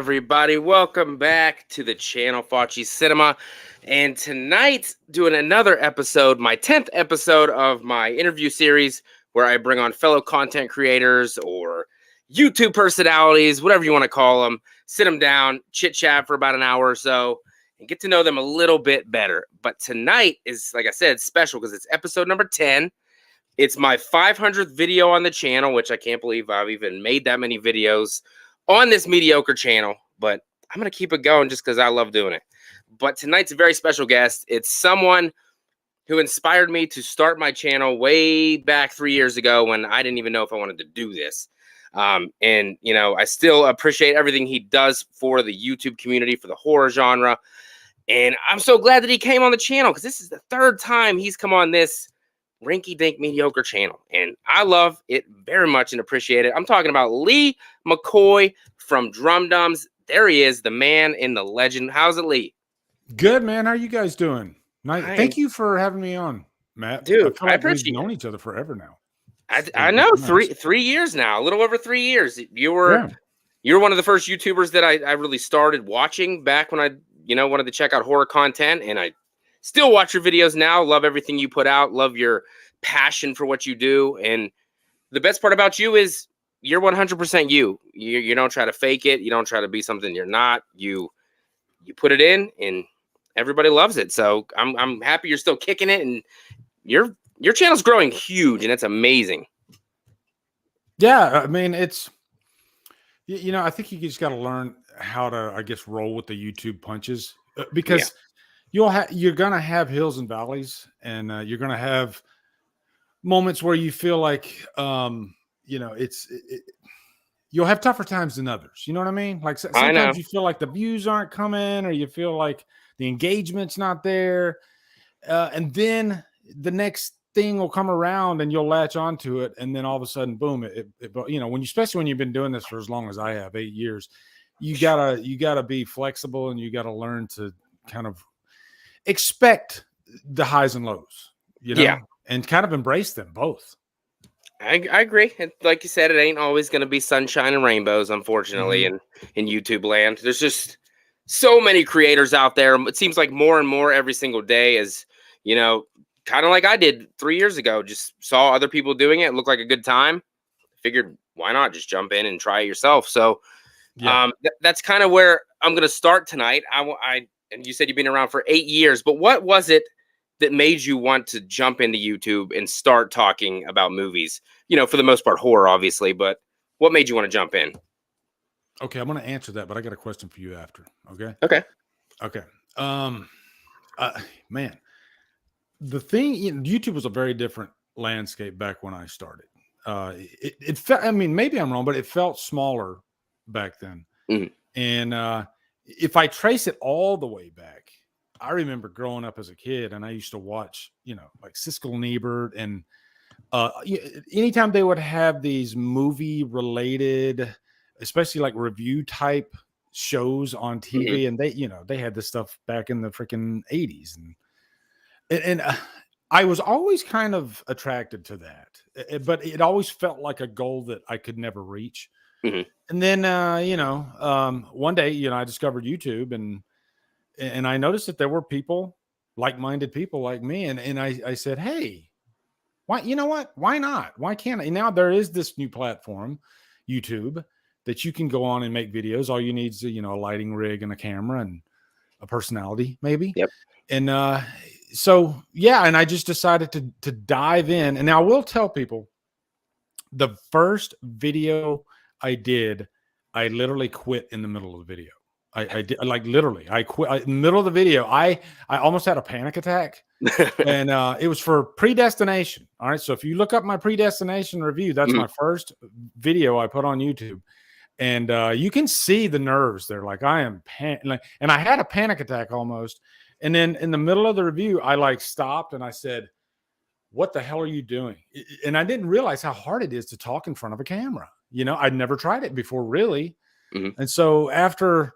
everybody? Welcome back to the channel, FACCI'S Cinema. And tonight, doing another episode, my 10th episode of my interview series, where I bring on fellow content creators or YouTube personalities, whatever you want to call them, sit them down, chit-chat for about an hour or so, and get to know them a little bit better. But tonight is, like I said, special because it's episode number 10. It's my 500th video on the channel, which I can't believe I've even made that many videos on this mediocre channel, but I'm going to keep it going just because I love doing it. But tonight's a very special guest. It's someone who inspired me to start my channel way back 3 years ago when I didn't even know if I wanted to do this. And, you know, I still appreciate everything he does for the YouTube community, for the horror genre. And I'm so glad that he came on the channel because this is the third time he's come on this rinky-dink mediocre channel, and I love it very much and appreciate it. I'm talking about Lee McCoy from Drumdums. There he is, the man and the legend. How's it, Lee? Good, man. How are you guys doing? Nice. Thank you for having me on, Matt. Dude, I appreciate we've known each other forever now. I know, nice. three years now, a little over 3 years. You're one of the first YouTubers that I really started watching back when I wanted to check out horror content, and I still watch your videos now. Love everything you put out. Love your passion for what you do. And the best part about you is you're 100% you. You don't try to fake it. You don't try to be something you're not. You put it in, and everybody loves it. So I'm happy you're still kicking it, and your channel's growing huge, and it's amazing. Yeah, I mean, it's I think you just got to learn how to, I guess, roll with the YouTube punches because. Yeah. You're gonna have hills and valleys, and you're gonna have moments where you feel like you'll have tougher times than others. You know what I mean? Like sometimes you feel like the views aren't coming, or you feel like the engagement's not there, and then the next thing will come around, and you'll latch onto it, and then all of a sudden, boom! Especially when you've been doing this for as long as I have, 8 years, you gotta be flexible, and you gotta learn to kind of expect the highs and lows, and kind of embrace them both. I agree. Like you said, it ain't always going to be sunshine and rainbows, unfortunately, in YouTube land. There's just so many creators out there. It seems like more and more every single day is, kind of like I did 3 years ago. Just saw other people doing it. It looked like a good time. Figured, why not just jump in and try it yourself? So that's kind of where I'm going to start tonight. And you said you've been around for 8 years, but what was it that made you want to jump into YouTube and start talking about movies? For the most part, horror, obviously, but what made you want to jump in? Okay, I'm going to answer that, but I got a question for you after. Okay. Okay. Man, the thing, YouTube was a very different landscape back when I started. It felt, I mean, maybe I'm wrong, but it felt smaller back then. Mm-hmm. And, if I trace it all the way back, I remember growing up as a kid, and I used to watch, like Siskel and Ebert, and anytime they would have these movie-related, especially like review type shows on TV, and they had this stuff back in the freaking 80s, and I was always kind of attracted to that, but it always felt like a goal that I could never reach. Mm-hmm. And then, one day, I discovered YouTube, and I noticed that there were people, like-minded people like me. And I said, hey, why, why not? Why can't I? And now there is this new platform, YouTube, that you can go on and make videos. All you need is, a lighting rig and a camera and a personality, maybe. Yep. And, and I just decided to dive in. And now I will tell people the first video I did, I literally quit in the middle of the video. I did, like, literally, I quit in the middle of the video. I almost had a panic attack, and it was for Predestination. All right. So if you look up my Predestination review, that's my first video I put on YouTube. And you can see the nerves there. Like, I am and I had a panic attack almost. And then in the middle of the review, I stopped and I said, what the hell are you doing? And I didn't realize how hard it is to talk in front of a camera. I'd never tried it before, really. Mm-hmm. And so after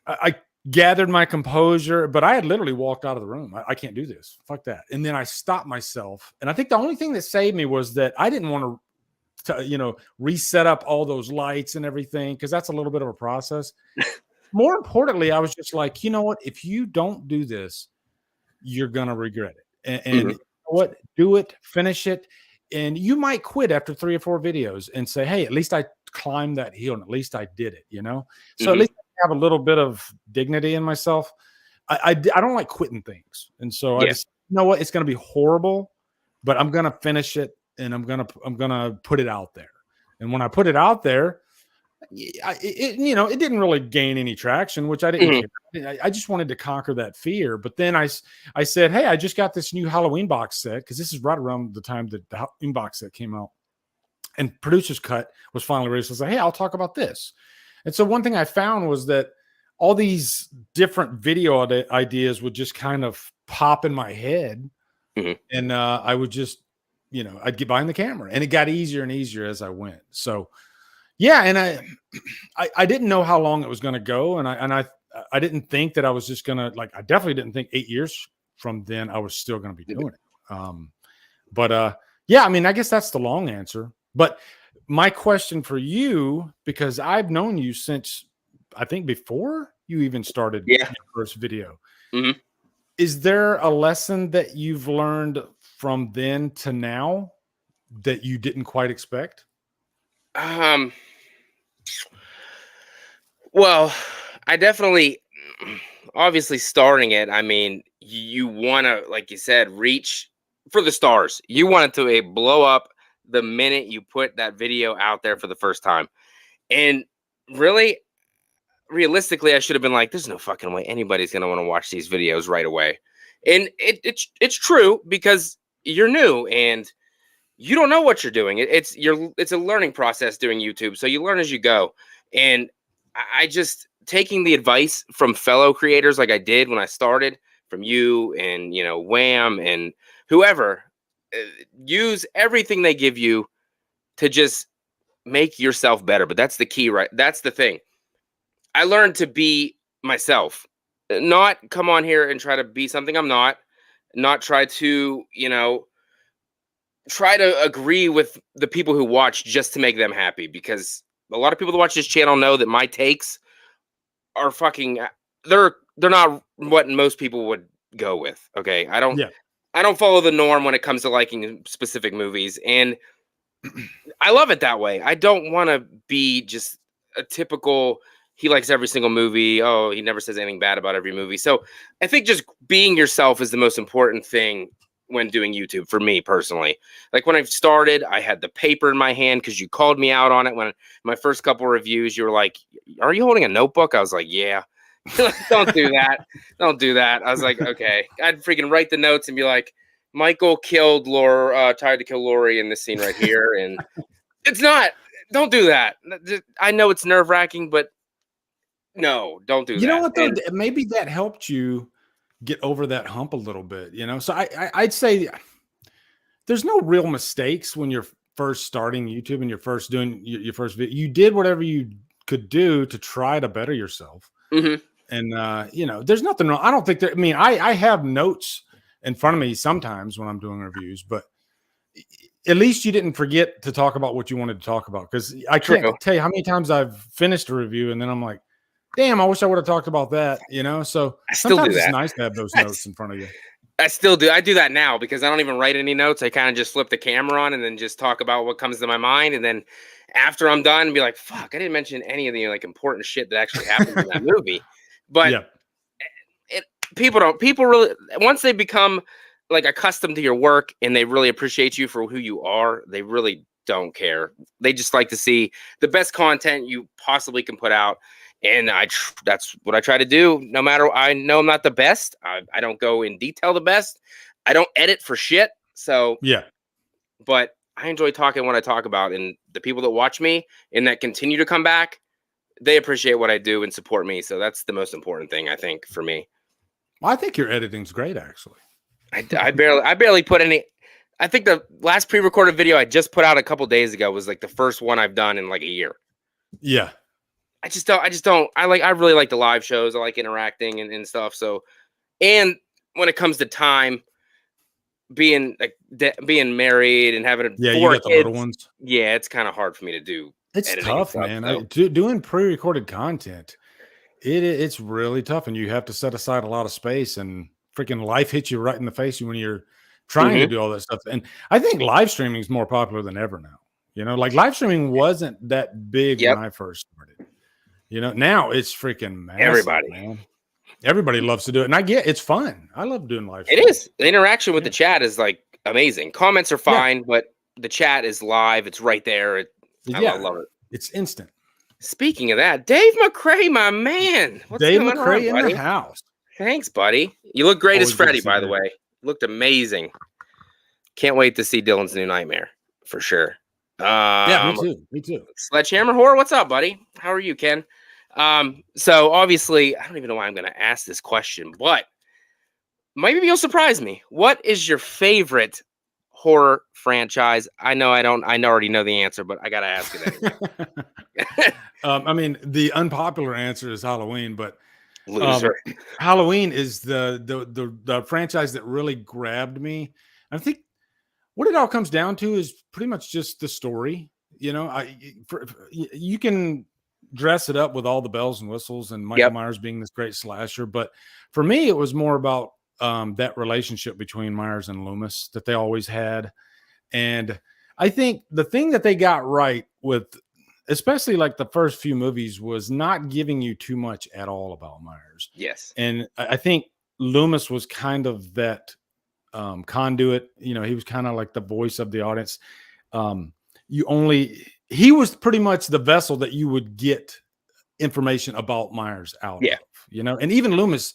I gathered my composure, but I had literally walked out of the room. I can't do this. Fuck that. And then I stopped myself. And I think the only thing that saved me was that I didn't want to reset up all those lights and everything, because that's a little bit of a process. More importantly, I was just like, you know what? If you don't do this, you're gonna regret it. And you know what? Do it, finish it, and you might quit after 3 or 4 videos and say, "Hey, at least I climbed that hill, and at least I did it." So at least I have a little bit of dignity in myself. I don't like quitting things, and so I just, you know what? It's gonna be horrible, but I'm gonna finish it, and I'm gonna put it out there. And when I put it out there, it didn't really gain any traction, which I didn't care. I just wanted to conquer that fear. But then I said, hey, I just got this new Halloween box set, because this is right around the time that the Halloween box set came out, and Producer's Cut was finally released. I was like, hey, I'll talk about this. And so one thing I found was that all these different video ideas would just kind of pop in my head, and I would just, I'd get behind the camera, and it got easier and easier as I went. So yeah, and I didn't know how long it was going to go, and I didn't think that I was just going to, like, I definitely didn't think 8 years from then I was still going to be doing it. But yeah, I mean, I guess that's the long answer. But my question for you, because I've known you since, I think, before you even started your first video, is there a lesson that you've learned from then to now that you didn't quite expect? Well, I definitely, obviously starting it, I mean, you want to, like you said, reach for the stars. You want it to blow up the minute you put that video out there for the first time. And really, realistically, I should have been like, there's no fucking way anybody's going to want to watch these videos right away. And it's true, because you're new and you don't know what you're doing. It's a learning process doing YouTube. So you learn as you go. And I just, taking the advice from fellow creators like I did when I started, from you and, Wham and whoever, use everything they give you to just make yourself better. But that's the key, right? That's the thing. I learned to be myself, not come on here and try to be something I'm not try to, try to agree with the people who watch just to make them happy, because a lot of people that watch this channel know that my takes are fucking, they're not what most people would go with. Okay. I don't follow the norm when it comes to liking specific movies, and I love it that way. I don't want to be just a typical, he likes every single movie. Oh, he never says anything bad about every movie. So I think just being yourself is the most important thing when doing YouTube for me personally. Like when I started, I had the paper in my hand because you called me out on it. When my first couple of reviews, you were like, are you holding a notebook? I was like, yeah. Don't do that. Don't do that. I was like, okay. I'd freaking write the notes and be like, Michael killed Laura, tried to kill Lori in this scene right here. And it's not, don't do that. I know it's nerve wracking, but no, don't do that. You know what though? Maybe that helped you get over that hump a little bit, So I'd say there's no real mistakes when you're first starting YouTube and you're first doing your first video. You did whatever you could do to try to better yourself. And there's nothing wrong. I don't think that, I have notes in front of me sometimes when I'm doing reviews, but at least you didn't forget to talk about what you wanted to talk about. Because I can't tell you how many times I've finished a review and then I'm like, damn, I wish I would have talked about that, So sometimes it's nice to have those notes in front of you. I still do. I do that now because I don't even write any notes. I kind of just flip the camera on and then just talk about what comes to my mind. And then after I'm done, be like, fuck, I didn't mention any of the important shit that actually happened in that movie. But people really, once they become accustomed to your work and they really appreciate you for who you are, they really don't care. They just like to see the best content you possibly can put out. And that's what I try to do. No matter, I know I'm not the best. I don't go in detail the best. I don't edit for shit. So but I enjoy talking what I talk about, and the people that watch me and that continue to come back, they appreciate what I do and support me. So that's the most important thing, I think, for me. Well, I think your editing's great, actually. I barely put any. I think the last pre-recorded video I just put out a couple days ago was the first one I've done in a year. Yeah. I just don't. I really like the live shows. I like interacting and stuff. So, and when it comes to time, being being married and having Yeah, you 4 got the little kids. ones. Yeah, it's kind of hard for me to do. It's Editing and tough, stuff, man. so. Doing pre-recorded content, it's really tough, and you have to set aside a lot of space. And freaking life hits you right in the face when you're trying to Mhm. do all that stuff. And I think live streaming is more popular than ever now. Like live streaming wasn't that big when Yep. I first started. Now it's freaking massive, Everybody. man. Everybody loves to do it, and it's fun. I love doing live It streaming. is. The interaction with Yeah. the chat is like amazing. Comments are fine, but the chat is live. It's right there. I love it. It's instant. Speaking of that, Dave McCray, my man. What's Dave going McCray on, in buddy? the house. Thanks, buddy. You look great Always as good to Freddy, see by the Dave. way. Looked amazing. Can't wait to see Dylan's new nightmare for sure. Yeah, me too. Me too. Sledgehammer Horror, what's up, buddy? How are you, Ken? So obviously, I don't even know why I'm going to ask this question, but maybe you'll surprise me. What is your favorite horror franchise? I already know the answer, but I got to ask it anyway. I mean, the unpopular answer is Halloween, but Loser. Halloween is the franchise that really grabbed me. I think what it all comes down to is pretty much just the story. You can dress it up with all the bells and whistles and Michael Myers being this great slasher, but for me, it was more about that relationship between Myers and Loomis that they always had. And I think the thing that they got right with, especially like the first few movies, was not giving you too much at all about Myers. Yes. And I think Loomis was kind of that conduit. He was kind of like the voice of the audience. He was pretty much the vessel that you would get information about Myers out of, and even Loomis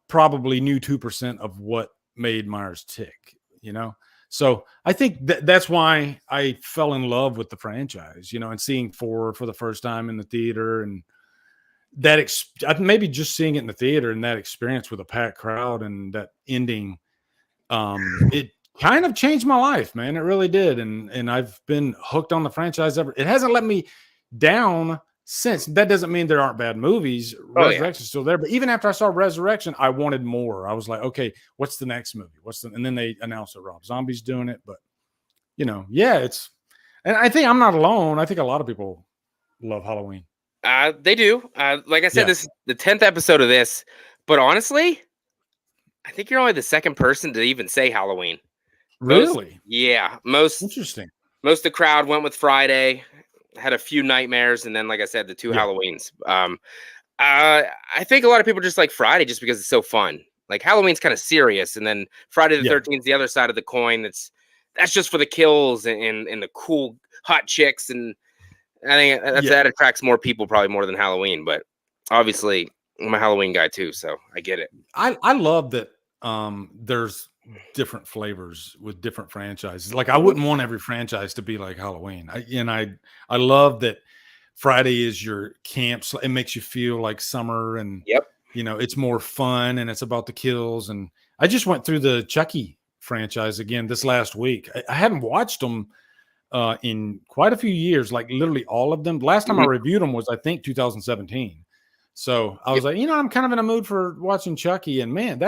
probably knew 2% of what made Myers tick, So I think that's why I fell in love with the franchise, and seeing 4 for the first time in the theater, and that maybe just seeing it in the theater and that experience with a packed crowd and that ending, it kind of changed my life, man. It really did. And I've been hooked on the franchise ever. It hasn't let me down since. That doesn't mean there aren't bad movies. Resurrection's still there. But even after I saw Resurrection, I wanted more. I was like, okay, what's the next movie? And then they announced that Rob Zombie's doing it. But, and I think I'm not alone. I think a lot of people love Halloween. They do. Like I said, this is the 10th episode of this. But honestly, I think you're only the second person to even say Halloween. Really? Most interesting. Most of the crowd went with Friday, had a few nightmares, and then, like I said, the 2 Halloweens. I think a lot of people just like Friday just because it's so fun. Like Halloween's kind of serious, and then Friday the 13th is the other side of the coin. That's just for the kills and the cool hot chicks, and I think that attracts more people probably more than Halloween. But obviously, I'm a Halloween guy too, so I get it. I love that. There's different flavors with different franchises. Like I wouldn't want every franchise to be like Halloween. I love that Friday is your camp. It makes you feel like summer, and it's more fun, and it's about the kills. And I just went through the Chucky franchise again this last week. I hadn't watched them in quite a few years, like literally all of them. The last time I reviewed them was, I think, 2017. So I was like, I'm kind of in a mood for watching Chucky, and man,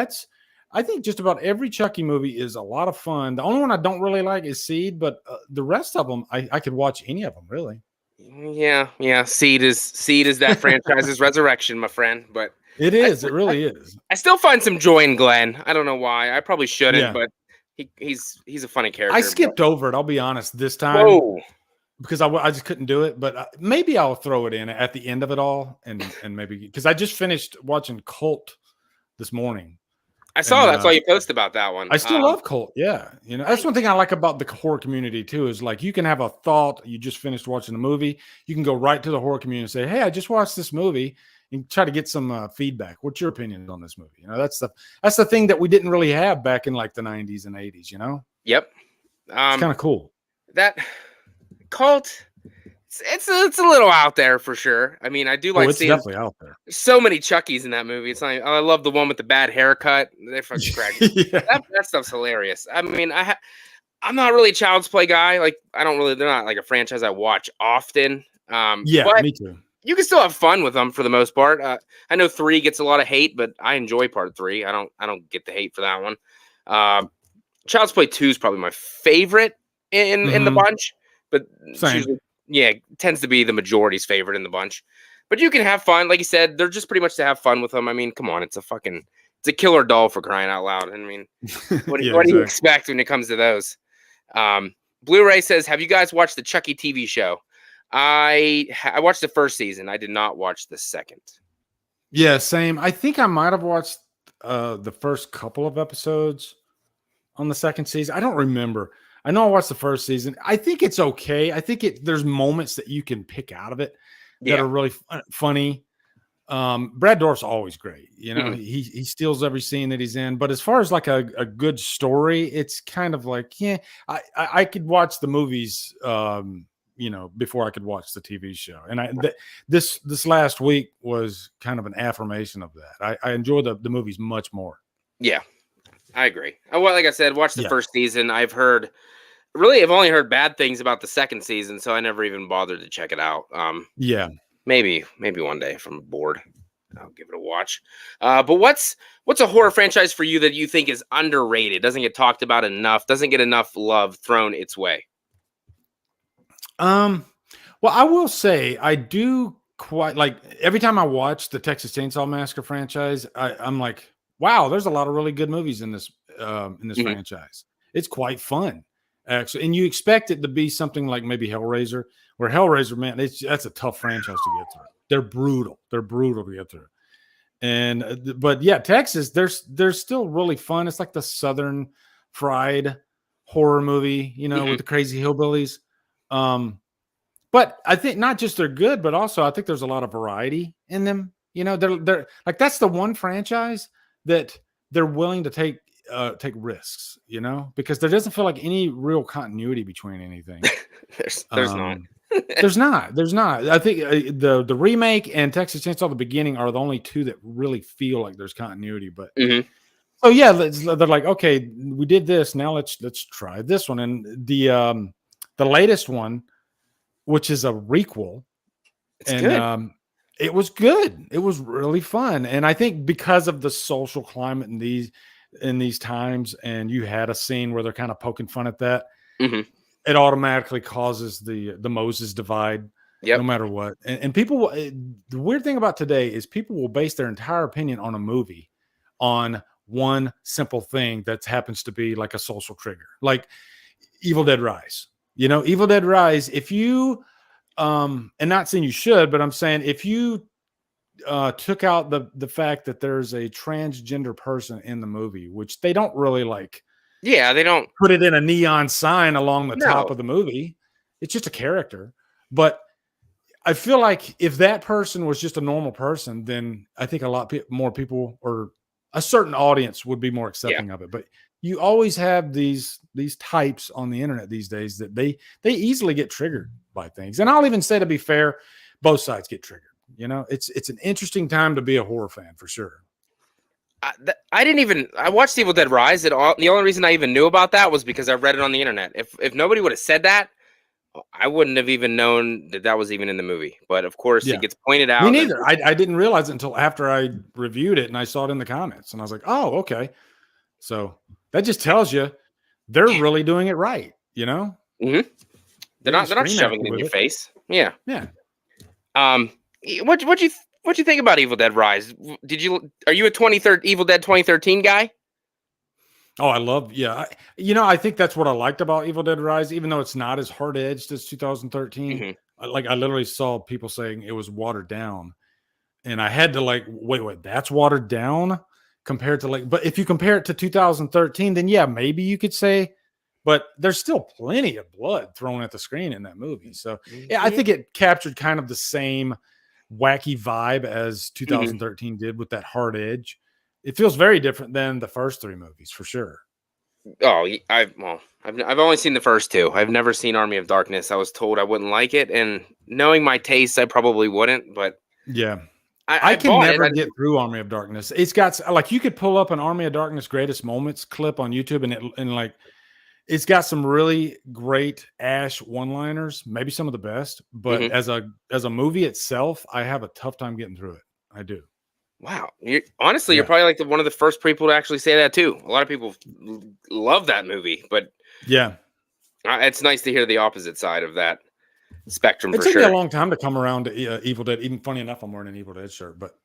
I think just about every Chucky movie is a lot of fun. The only one I don't really like is Seed, but the rest of them, I could watch any of them, really. Yeah. Seed is that franchise's resurrection, my friend. But it is. It really is. I still find some joy in Glenn. I don't know why. I probably shouldn't, but he's a funny character. I skipped over it. I'll be honest this time. Because I just couldn't do it. But maybe I'll throw it in at the end of it all, and maybe because I just finished watching Cult this morning. I saw you post about that one. I still love Cult. Yeah. That's one thing I like about the horror community too, is like you can have a thought, you just finished watching a movie. You can go right to the horror community and say, hey, I just watched this movie, and try to get some feedback. What's your opinion on this movie? That's the thing that we didn't really have back in like the 90s and 80s, Yep. It's kind of cool. That Cult, it's a little out there for sure. I mean, I do like seeing definitely out there. So many Chuckies in that movie. It's like, I love the one with the bad haircut. They fucking crack me. That stuff's hilarious. I mean, I'm not really a Child's Play guy. Like, they're not like a franchise I watch often. But me too. You can still have fun with them for the most part. I know 3 gets a lot of hate, but I enjoy part 3. I don't get the hate for that one. Child's Play 2 is probably my favorite in the bunch, but it's Same. usually, yeah, tends to be the majority's favorite in the bunch. But you can have fun, like you said. They're just pretty much to have fun with them. I mean, come on, it's a killer doll for crying out loud. I mean, what do you exactly. expect when it comes to those? Blu-ray says, have you guys watched the Chucky TV show? I watched the first season. I did not watch the second. Yeah, same. I think I might have watched the first couple of episodes on the second season. I don't remember. I know I watched the first season. I think it's okay. I think there's moments that you can pick out of it that are really funny. Brad Dourif's always great. You know, he steals every scene that he's in. But as far as like a good story, it's kind of like, yeah, I could watch the movies, you know, before I could watch the TV show. And this last week was kind of an affirmation of that. I enjoy the movies much more. Yeah, I agree. Well, like I said, watch the first season. I've only heard bad things about the second season, so I never even bothered to check it out. Maybe one day if I'm bored, I'll give it a watch. But what's a horror franchise for you that you think is underrated, doesn't get talked about enough, doesn't get enough love thrown its way? Well, I will say I do quite like every time I watch the Texas Chainsaw Massacre franchise, I'm like, wow, there's a lot of really good movies in this franchise. It's quite fun, actually, and you expect it to be something like maybe Hellraiser. Where Hellraiser, man, that's a tough franchise to get through. They're brutal. They're brutal to get through. And but yeah, Texas, they're still really fun. It's like the Southern fried horror movie, you know, with the crazy hillbillies. But I think not just they're good, but also I think there's a lot of variety in them. You know, they're like that's the one franchise that they're willing to take risks, you know, because there doesn't feel like any real continuity between anything. There's not. There's not. I think the remake and Texas Chainsaw the beginning are the only two that really feel like there's continuity. But oh yeah, they're like, okay, we did this, now let's try this one. And the latest one, which is a requel, good. It was good. It was really fun, and I think because of the social climate in these times, and you had a scene where they're kind of poking fun at that. It automatically causes the Moses divide, no matter what. And people, the weird thing about today is people will base their entire opinion on a movie on one simple thing that happens to be like a social trigger, like Evil Dead Rise. You know, Evil Dead Rise, if you, and not saying you should, but I'm saying if you took out the fact that there's a transgender person in the movie, which they don't really like. Yeah, they don't put it in a neon sign along the top of the movie. It's just a character. But I feel like if that person was just a normal person, then I think a lot more people or a certain audience would be more accepting of it. But you always have these types on the internet these days that they easily get triggered by things. And I'll even say, to be fair, both sides get triggered. You know, it's an interesting time to be a horror fan for sure. I watched Evil Dead Rise. The only reason I even knew about that was because I read it on the internet. If nobody would have said that, I wouldn't have even known that was even in the movie. But of course, it gets pointed out. Me neither. I didn't realize it until after I reviewed it and I saw it in the comments, and I was like, oh, okay. So that just tells you they're really doing it right. You know, they're not shoving it in your face. Yeah. What'd you think about Evil Dead Rise? Are you a Evil Dead 2013 guy? Oh, I love, I think that's what I liked about Evil Dead Rise, even though it's not as hard edged as 2013. I literally saw people saying it was watered down, and I had to wait, that's watered down compared to but if you compare it to 2013, then yeah, maybe you could say, but there's still plenty of blood thrown at the screen in that movie. So yeah, I think it captured kind of the same wacky vibe as 2013 did with that hard edge. It feels very different than the first three movies for sure. Oh, I've only seen the first two. I've never seen Army of Darkness. I was told I wouldn't like it, and knowing my tastes, I probably wouldn't. But yeah, I can never get through Army of Darkness. It's got you could pull up an Army of Darkness greatest moments clip on YouTube, and it's got some really great Ash one-liners, maybe some of the best. But as a movie itself, I have a tough time getting through it. I do. Wow. Honestly, you're Yeah. probably like one of the first people to actually say that too. A lot of people love that movie, but Yeah. it's nice to hear the opposite side of that spectrum It for took me a sure. long time to come around to Evil Dead. Even funny enough, I'm wearing an Evil Dead shirt, but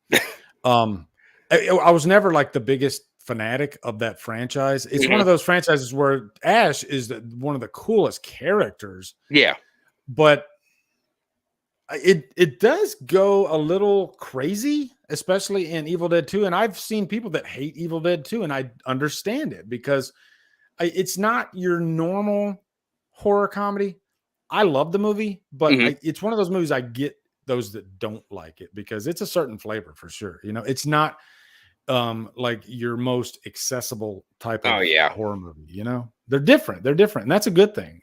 um, I was never like the biggest fanatic of that franchise. It's one Mhm. of those franchises where Ash is one of the coolest characters, Yeah. but it does go a little crazy, especially in Evil Dead 2. And I've seen people that hate Evil Dead 2, and I understand it because it's not your normal horror comedy. I love the movie, but Mhm. it's one of those movies I get those that don't like it because it's a certain flavor for sure. You know, it's not like your most accessible type Oh of yeah. horror movie. You know, they're different. They're different, and that's a good thing.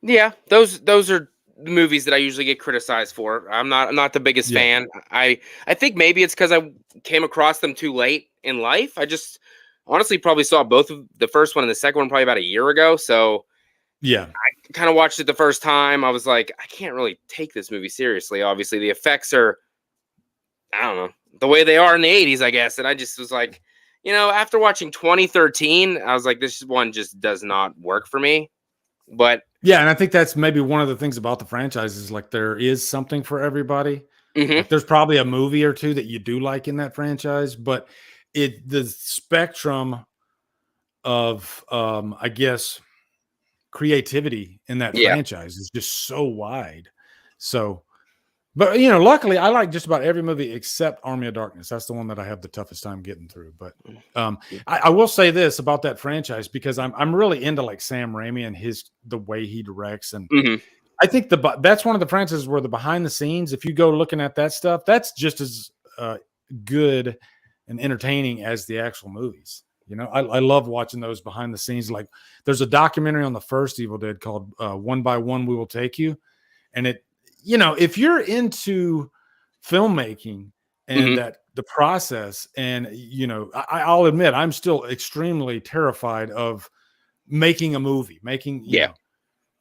Yeah, those are the movies that I usually get criticized for. I'm not the biggest Yeah, fan. I think maybe it's because I came across them too late in life. I just honestly probably saw both of the first one and the second one probably about a year ago. So yeah, kind of watched it the first time. I was like, I can't really take this movie seriously. Obviously, the effects are, I don't know, the way they are in the 80s, I guess. And I just was like, after watching 2013, I was like, this one just does not work for me. But yeah. And I think that's maybe one of the things about the franchise is like there is something for everybody. mhm, Like there's probably a movie or two that you do like in that franchise, but the spectrum of I guess creativity in that yeah, franchise is just so wide. So, but luckily I like just about every movie except Army of Darkness. That's the one that I have the toughest time getting through. But um, I will say this about that franchise because I'm really into like Sam Raimi and the way he directs, and mhm, I think that's one of the franchises where the behind the scenes, if you go looking at that stuff, that's just as good and entertaining as the actual movies. I love watching those behind the scenes. Like there's a documentary on the first Evil Dead called One by One We Will Take You. And if you're into filmmaking and mhm, that the process, and I'll admit I'm still extremely terrified of making a movie, yeah.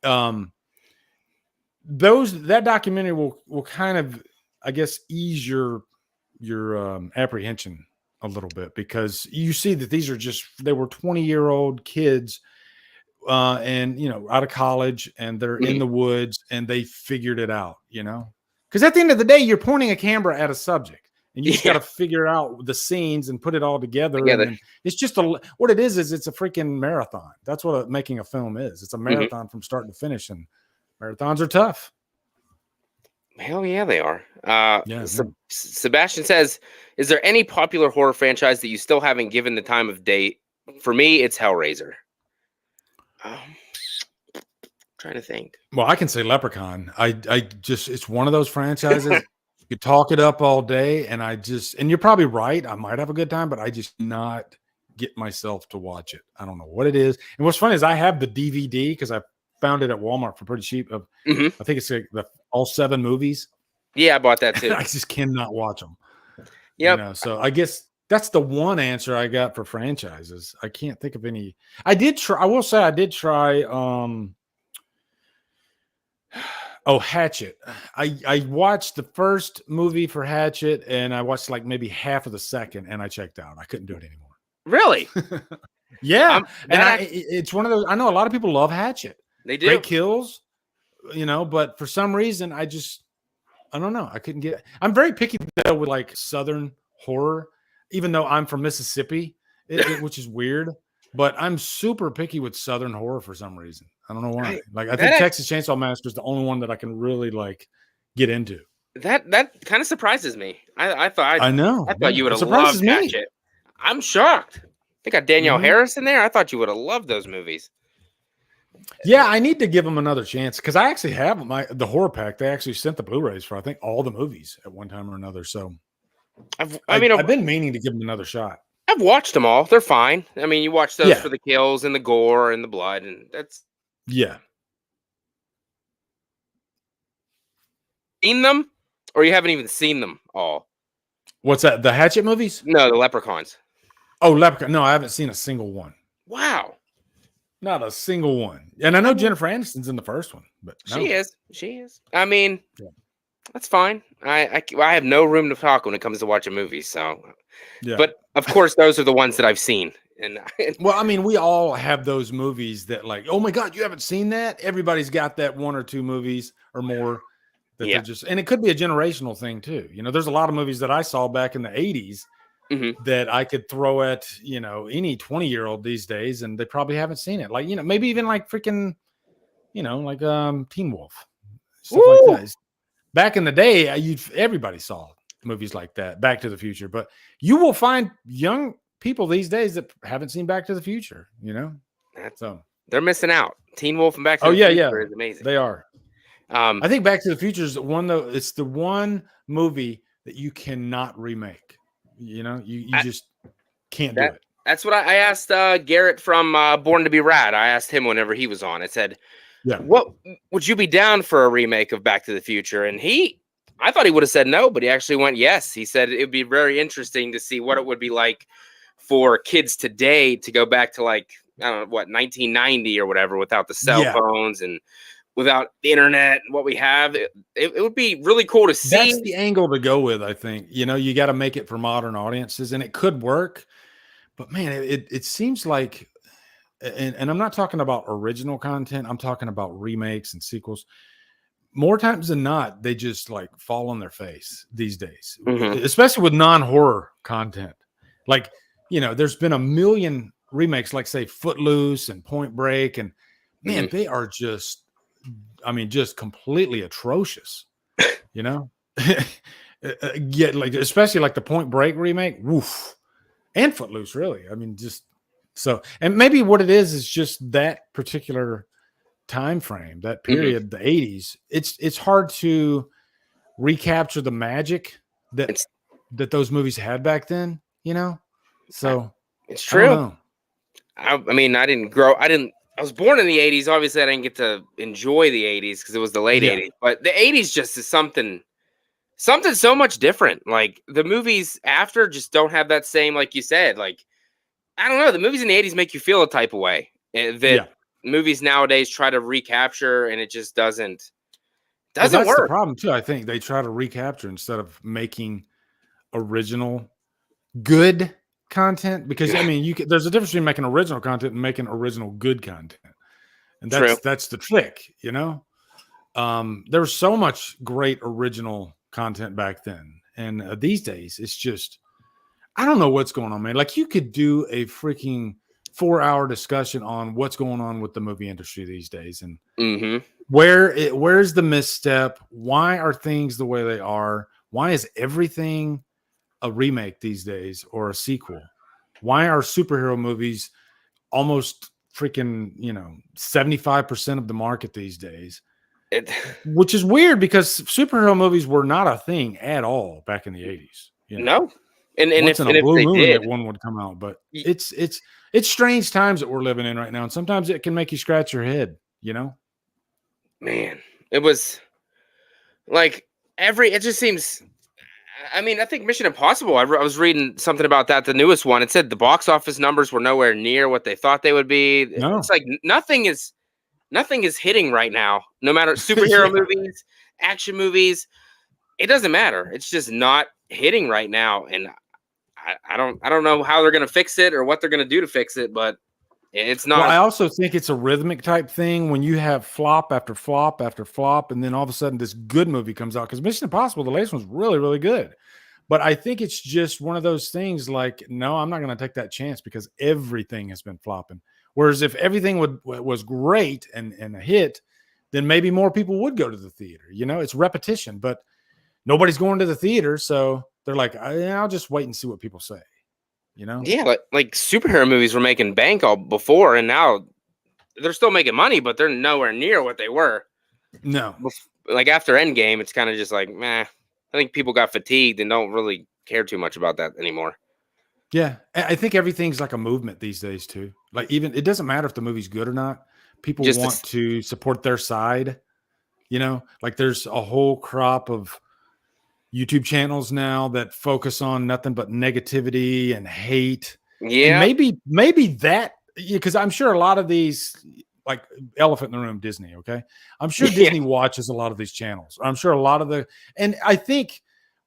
um, that documentary will kind of, I guess, ease your apprehension a little bit because you see that they were 20-year-old kids and out of college, and they're in Mhm. the woods and they figured it out, because at the end of the day you're pointing a camera at a subject and you just got Yeah, to figure out the scenes and put it all together, and together. then it's just what it is it's a freaking marathon. That's what making a film is. It's a Mhm. marathon from start to finish, and marathons are tough. Hell yeah, they are. Yeah, yeah. Sebastian says, "Is there any popular horror franchise that you still haven't given the time of day?" For me, it's Hellraiser. Um, trying to think. Well, I can say Leprechaun. I just it's one of those franchises. You could talk it up all day, and and you're probably right. I might have a good time, but I just not get myself to watch it. I don't know what it is. And what's funny is I have the DVD because I found it at Walmart for pretty cheap. Mhm. I think it's like all 7 movies. Yeah, I bought that too. I just cannot watch them. Yep. So I guess that's the one answer I got for franchises. I can't think of any. I did try. I will say I did try. Oh, Hatchet. I watched the first movie for Hatchet, and I watched like maybe half of the second, and I checked out. I couldn't do it Really? anymore. Yeah, and That act it's one of those. I know a lot of people love Hatchet. they Great do. kills, but for some reason, I don't know. I couldn't get. I'm very picky though with like Southern horror, even though I'm from Mississippi, which is weird. But I'm super picky with Southern horror for some reason. I don't know why. I, Like I that think act Texas Chainsaw Massacre is the only one that I can really like get into. that kind of surprises me. I know. I thought Yeah, you would it have surprises loved me. Hatchet. I'm shocked. They got Danielle Hmm. Harris in there. I thought you would have loved those movies. Yeah, I need to give them another chance because I actually have the horror pack. They actually sent the Blu-rays for I think all the movies at one time or another. So I mean, I've been meaning to give them another shot. I've watched them all. They're fine. I mean, you watch those Yeah, for the kills and the gore and the blood, and that's yeah. seen them, or you haven't even seen them all. What's that? The Hatchet movies? No, the Leprechauns. Oh, Leprechaun. No, I haven't seen a single one. Wow, Not a single one. And I I know mean, Jennifer Aniston's in the first one, but she no. is. She is. I mean, Yeah. That's fine. I have no room to talk when it comes to watching movies. So, Yeah. but of course, those are the ones that I've seen. And Well, I mean, we all have those movies that like, oh my God, you haven't seen that? Everybody's got that one or two movies or more that yeah, they're just, and it could be a generational thing too. You know, there's a lot of movies that I saw back in the 80s hmm that I could throw at, you know, any 20-year-old these days, and they probably haven't seen it. Like, you know, maybe even like freaking, you know, like Teen Wolf, stuff like that. Woo! Back in the day, everybody saw movies like that, Back to the Future, but you will find young people these days that haven't seen Back to the Future, you know? That's, So, they're missing out. Teen Wolf and Back to oh the yeah, yeah, Future is amazing. they are. Um, I think Back to the Future is the one though. It's the one movie that you cannot remake. You know, you just can't do it. That's what I asked Garrett from Born to Be Rad. I asked him whenever he was on. I said, Yeah. "What would you be down for a remake of Back to the Future?" And I thought he would have said no, but he actually went yes. He said it would be very interesting to see what it would be like for kids today to go back to like, I don't know, what, 1990 or whatever, without the cell phones and without the internet and what we have. It would be really cool to see. That's the angle to go with, I think. You know, you got to make it for modern audiences, and it could work. But man, it seems like, and I'm not talking about original content. I'm talking about remakes and sequels. More times than not, they just like fall on their face these days, especially with non-horror content. Like, you know, there's been a million remakes, like say Footloose and Point Break, and man, they are just, I mean, just completely atrocious, you know? Yeah, like especially like the Point Break remake, woof, and Footloose, really. I mean, just so, and maybe what it is just that particular time frame, that period, the 80s. It's hard to recapture the magic that those movies had back then, you know? So it's true. I mean, I was born in the 80s. Obviously, I didn't get to enjoy the 80s because it was the late 80s. But the 80s just is something so much different. Like the movies after just don't have that same, like you said, like, I don't know. The movies in the 80s make you feel a type of way that movies nowadays try to recapture, and it just doesn't that's work. The problem too. I think they try to recapture instead of making original good content, because I mean, there's a difference between making original content and making original good content, and that's the trick, you know. There was so much great original content back then, and these days it's just, I don't know what's going on, man. Like, you could do a freaking 4-hour discussion on what's going on with the movie industry these days, and where's the misstep? Why are things the way they are? Why is everything a remake these days or a sequel? Why are superhero movies almost freaking, you know, 75% of the market these days? Which is weird, because superhero movies were not a thing at all back in the 80s. You know? No. And once if, in a blue moon did, that one would come out, but it's strange times that we're living in right now, and sometimes it can make you scratch your head, you know. Man, it was like it just seems, I mean, I think Mission Impossible, I was reading something about that, the newest one. It said the box office numbers were nowhere near what they thought they would be. No. It's like nothing is hitting right now. No matter superhero movies, action movies, it doesn't matter. It's just not hitting right now, and I don't know how they're going to fix it or what they're going to do to fix it, but it's not. Well, I also think it's a rhythmic type thing when you have flop after flop after flop, and then all of a sudden this good movie comes out. Because Mission Impossible, the latest one's really, really good. But I think it's just one of those things like, no, I'm not going to take that chance because everything has been flopping. Whereas if everything was great and a hit, then maybe more people would go to the theater. You know, it's repetition, but nobody's going to the theater. So they're like, I'll just wait and see what people say. You know? Yeah, like superhero movies were making bank all before, and now they're still making money, but they're nowhere near what they were. No. Like after Endgame, it's kind of just like, meh. I think people got fatigued and don't really care too much about that anymore. Yeah, I think everything's like a movement these days too. Like, even it doesn't matter if the movie's good or not. People just want to support their side. You know, like there's a whole crop of YouTube channels now that focus on nothing but negativity and hate. Yeah, and maybe that, because I'm sure a lot of these like elephant in the room, Disney. Okay. I'm sure Disney watches a lot of these channels. I'm sure a lot of and I think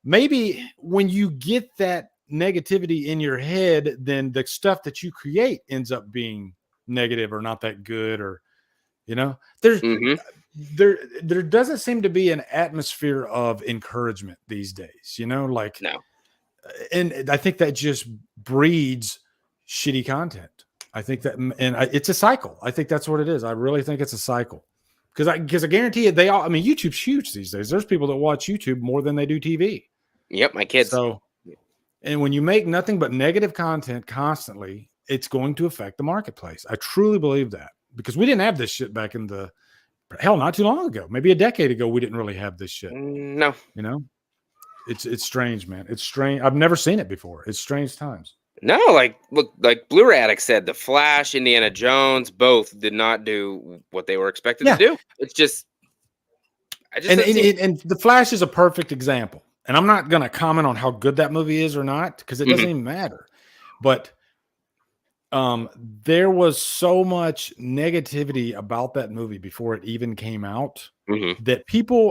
maybe when you get that negativity in your head, then the stuff that you create ends up being negative or not that good, or, there doesn't seem to be an atmosphere of encouragement these days, like, no. And I think that just breeds shitty content. I think that, it's a cycle. I think that's what it is. I really think it's a cycle, because I guarantee you, YouTube's huge these days. There's people that watch YouTube more than they do TV. Yep, my kids. So, and when you make nothing but negative content constantly, it's going to affect the marketplace. I truly believe that, because we didn't have this shit back in not too long ago. Maybe a decade ago, we didn't really have this shit. No. It's strange, man. It's strange. I've never seen it before. It's strange times. No, like Blu-ray Addict said, The Flash, Indiana Jones, both did not do what they were expected to do. It's just, and The Flash is a perfect example. And I'm not going to comment on how good that movie is or not, because it doesn't even matter. But there was so much negativity about that movie before it even came out that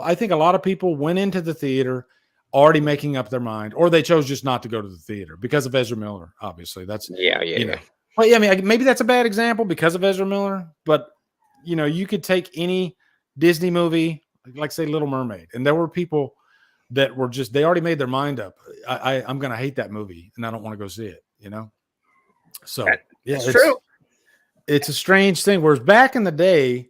I think a lot of people went into the theater already making up their mind, or they chose just not to go to the theater because of Ezra Miller. Obviously, that's yeah. Well, yeah, I mean, maybe that's a bad example because of Ezra Miller, but you could take any Disney movie, like say Little Mermaid, and there were people that were they already made their mind up. I'm going to hate that movie and I don't want to go see it, So it's true. It's a strange thing. Whereas back in the day,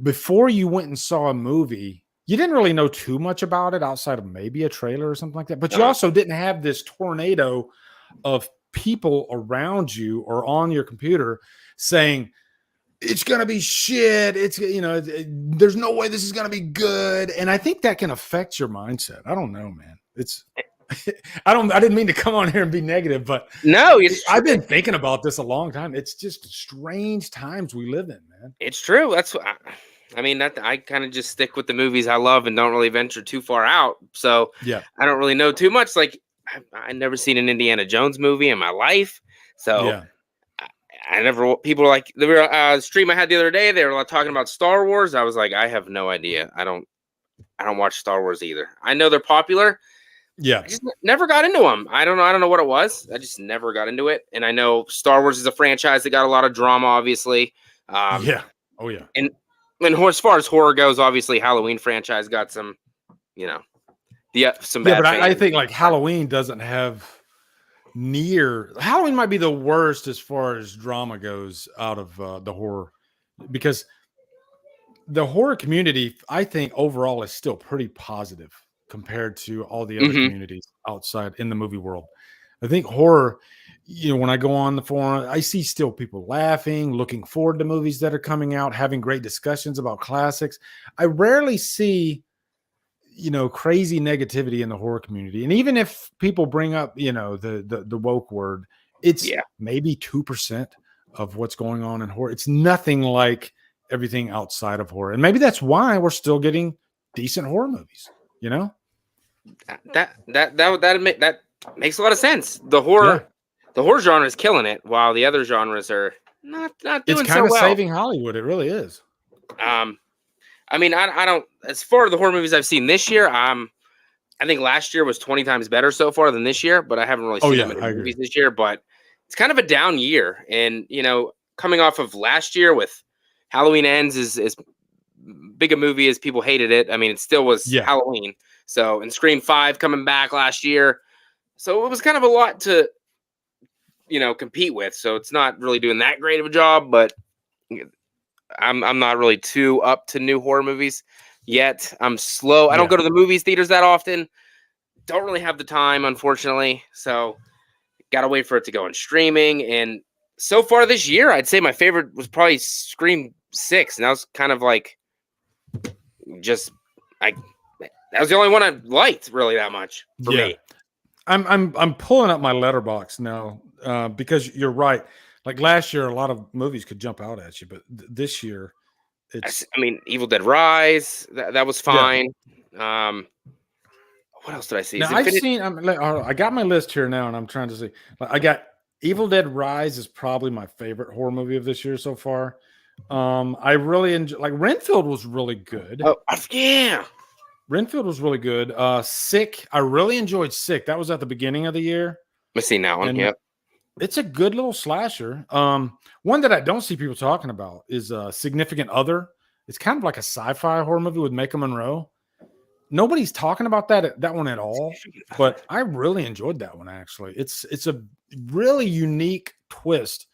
before you went and saw a movie, you didn't really know too much about it outside of maybe a trailer or something like that. But you also didn't have this tornado of people around you or on your computer saying, it's going to be shit. It's, there's no way this is going to be good. And I think that can affect your mindset. I don't know, man. I didn't mean to come on here and be negative, but no, I've been thinking about this a long time. It's just strange times we live in, man. It's true. That's what I kind of just stick with the movies I love and don't really venture too far out. So yeah, I don't really know too much. Like I never seen an Indiana Jones movie in my life. So yeah. People were like, the stream I had the other day, they were talking about Star Wars. I was like, I have no idea. I don't watch Star Wars either. I know they're popular. Yeah. I just never got into them. I don't know what it was. I just never got into it. And I know Star Wars is a franchise that got a lot of drama, obviously. Yeah. Oh yeah. And as far as horror goes, obviously Halloween franchise got some, some bad. Yeah, but I think like Halloween doesn't have Halloween might be the worst as far as drama goes out of the horror, because the horror community, I think overall is still pretty positive compared to all the other communities outside in the movie world. I think horror, when I go on the forum, I see still people laughing, looking forward to movies that are coming out, having great discussions about classics. I rarely see, crazy negativity in the horror community. And even if people bring up, the woke word, it's maybe 2% of what's going on in horror. It's nothing like everything outside of horror. And maybe that's why we're still getting decent horror movies, That makes a lot of sense. The horror genre is killing it, while the other genres are not doing so well. It's kind of saving Hollywood. It really is. I don't. As far as the horror movies I've seen this year, I think last year was 20 times better so far than this year. But I haven't really seen that many movies this year. But it's kind of a down year, and coming off of last year with Halloween Ends is as big a movie as people hated it. I mean, it still was Halloween. So, and Scream 5 coming back last year. So it was kind of a lot to, compete with. So it's not really doing that great of a job, but I'm not really too up to new horror movies yet. I'm slow. I don't go to the movies theaters that often. Don't really have the time, unfortunately. So got to wait for it to go on streaming. And so far this year, I'd say my favorite was probably Scream 6. And that was kind of like that was the only one I liked really that much for me. I'm pulling up my letterbox now because you're right. Like last year, a lot of movies could jump out at you, but this year, Evil Dead Rise, that was fine. Yeah. What else did I see? Now, I got my list here now, and I'm trying to see. I got Evil Dead Rise is probably my favorite horror movie of this year so far. I really enjoy, like, Renfield was really good. Oh, yeah. Renfield was really good. Sick. I really enjoyed Sick. That was at the beginning of the year. I've seen that one. And Yep. it's a good little slasher. One that I don't see people talking about is Significant Other. It's kind of like a sci-fi horror movie with Micah Monroe. Nobody's talking about that one at all, but I really enjoyed that one actually. It's a really unique twist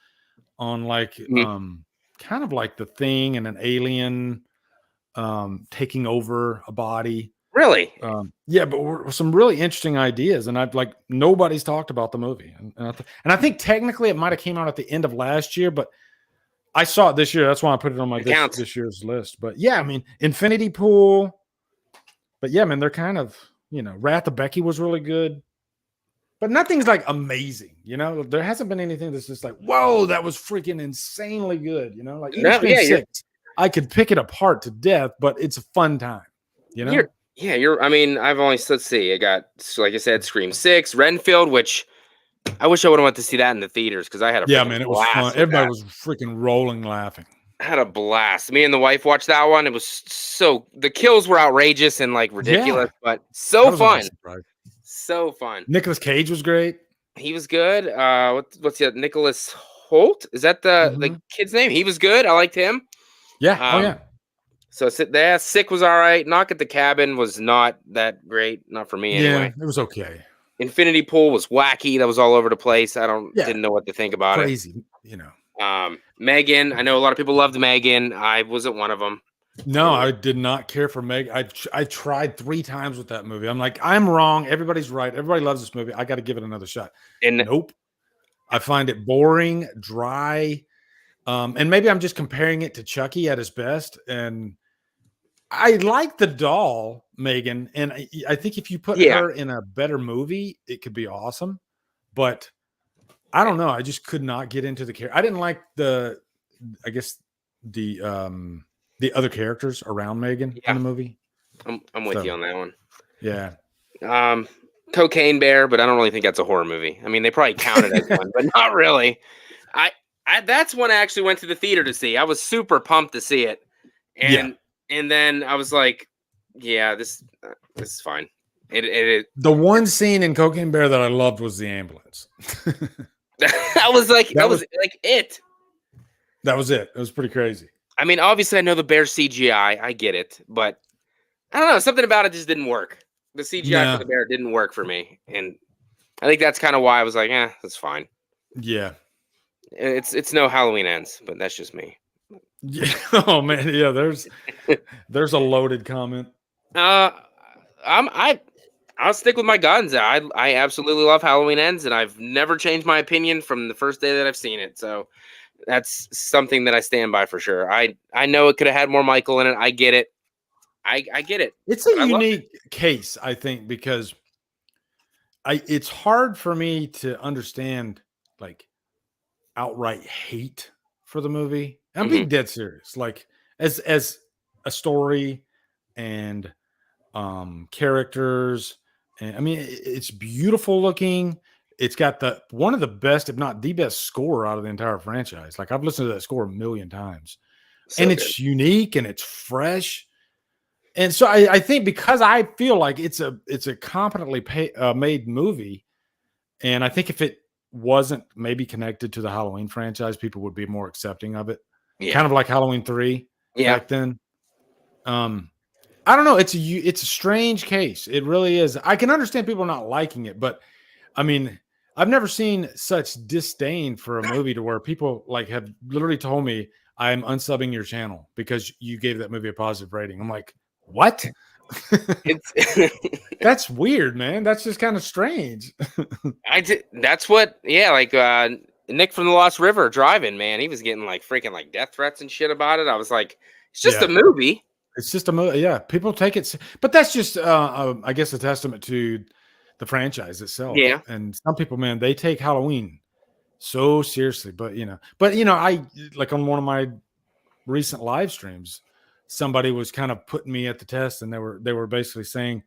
on like kind of like The Thing and an alien taking over a body. Really? Yeah, but some really interesting ideas, and I've like nobody's talked about the movie, and I think technically it might have came out at the end of last year, but I saw it this year. That's why I put it on my this year's list. But yeah, I mean, Infinity Pool. But yeah, man, they're kind of, Wrath of Becky was really good, but nothing's like amazing. There hasn't been anything that's just like, whoa, that was freaking insanely good. Like even Scream 6, I could pick it apart to death, but it's a fun time. I mean, I've only, let's see, I got, like I said, Scream 6, Renfield, which I wish I would have went to see that in the theaters because I had a it was fun. Everybody was freaking rolling laughing. I had a blast. Me and the wife watched that one. It was the kills were outrageous and like ridiculous, but so fun. So fun. Nicolas Cage was great. He was good. What's the Nicholas Holt? Is that the kid's name? He was good. I liked him. Yeah. Yeah. So there, Sick was all right. Knock at the Cabin was not that great. Not for me anyway. Yeah, it was okay. Infinity Pool was wacky. That was all over the place. Didn't know what to think about it. Crazy. Megan. I know a lot of people loved Megan. I wasn't one of them. No, I did not care for Meg. I tried 3 times with that movie. I'm like, I'm wrong. Everybody's right. Everybody loves this movie. I got to give it another shot. And nope. I find it boring, dry. And maybe I'm just comparing it to Chucky at his best. And I like the doll, Megan. And I think if you put her in a better movie, it could be awesome. But I don't know. I just could not get into the character. I didn't like the other characters around Megan in the movie. I'm with you on that one. Yeah. Cocaine Bear, but I don't really think that's a horror movie. I mean, they probably counted as one, but not really. That's one I actually went to the theater to see. I was super pumped to see it. And then I was like, yeah, this is fine. The one scene in Cocaine Bear that I loved was the ambulance. That was it. That was it. It was pretty crazy. I mean, obviously, I know the bear CGI. I get it, but I don't know. Something about it just didn't work. The CGI for the bear didn't work for me, and I think that's kind of why I was like, that's fine. Yeah, it's no Halloween Ends, but that's just me. Yeah. Oh man, yeah. There's a loaded comment. I'll stick with my guns. I absolutely love Halloween Ends, and I've never changed my opinion from the first day that I've seen it. So that's something that I stand by for sure. I know it could have had more Michael in it. I get it. I get it. It's a unique case, I think, because it's hard for me to understand like outright hate for the movie. I'm being dead serious. Like as a story and characters, and I mean it's beautiful looking. It's got one of the best, if not the best, score out of the entire franchise. Like I've listened to that score 1,000,000 times, and it's unique and it's fresh. And so I think because I feel like it's a competently made movie, and I think if it wasn't maybe connected to the Halloween franchise, people would be more accepting of it. Yeah. Kind of like Halloween 3 back then. I don't know. It's a strange case. It really is. I can understand people not liking it, but I mean, I've never seen such disdain for a movie to where people like have literally told me I'm unsubbing your channel because you gave that movie a positive rating. I'm like, what? That's weird, man. That's just kind of strange. That's what, like Nick from the Lost River driving, man. He was getting like freaking like death threats and shit about it. I was like, it's just a movie. It's just a movie. Yeah, people take it, but that's just, I guess, a testament to the franchise itself. Yeah, and some people, man, they take Halloween so seriously. But I like on one of my recent live streams, somebody was kind of putting me at the test, and they were basically saying,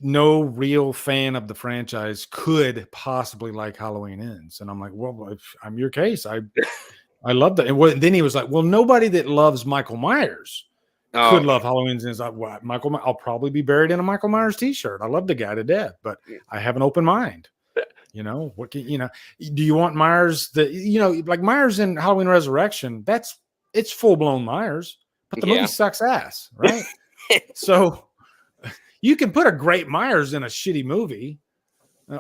no real fan of the franchise could possibly like Halloween Ends, and I'm like, well, if I'm your case, I love that. And then he was like, well, nobody that loves Michael Myers could love Halloween. And it's like, well, I'll probably be buried in a Michael Myers t-shirt. I love the guy to death, but I have an open mind. You know, do you want Myers like Myers in Halloween Resurrection? It's full blown Myers, but the movie sucks ass, right? So you can put a great Myers in a shitty movie,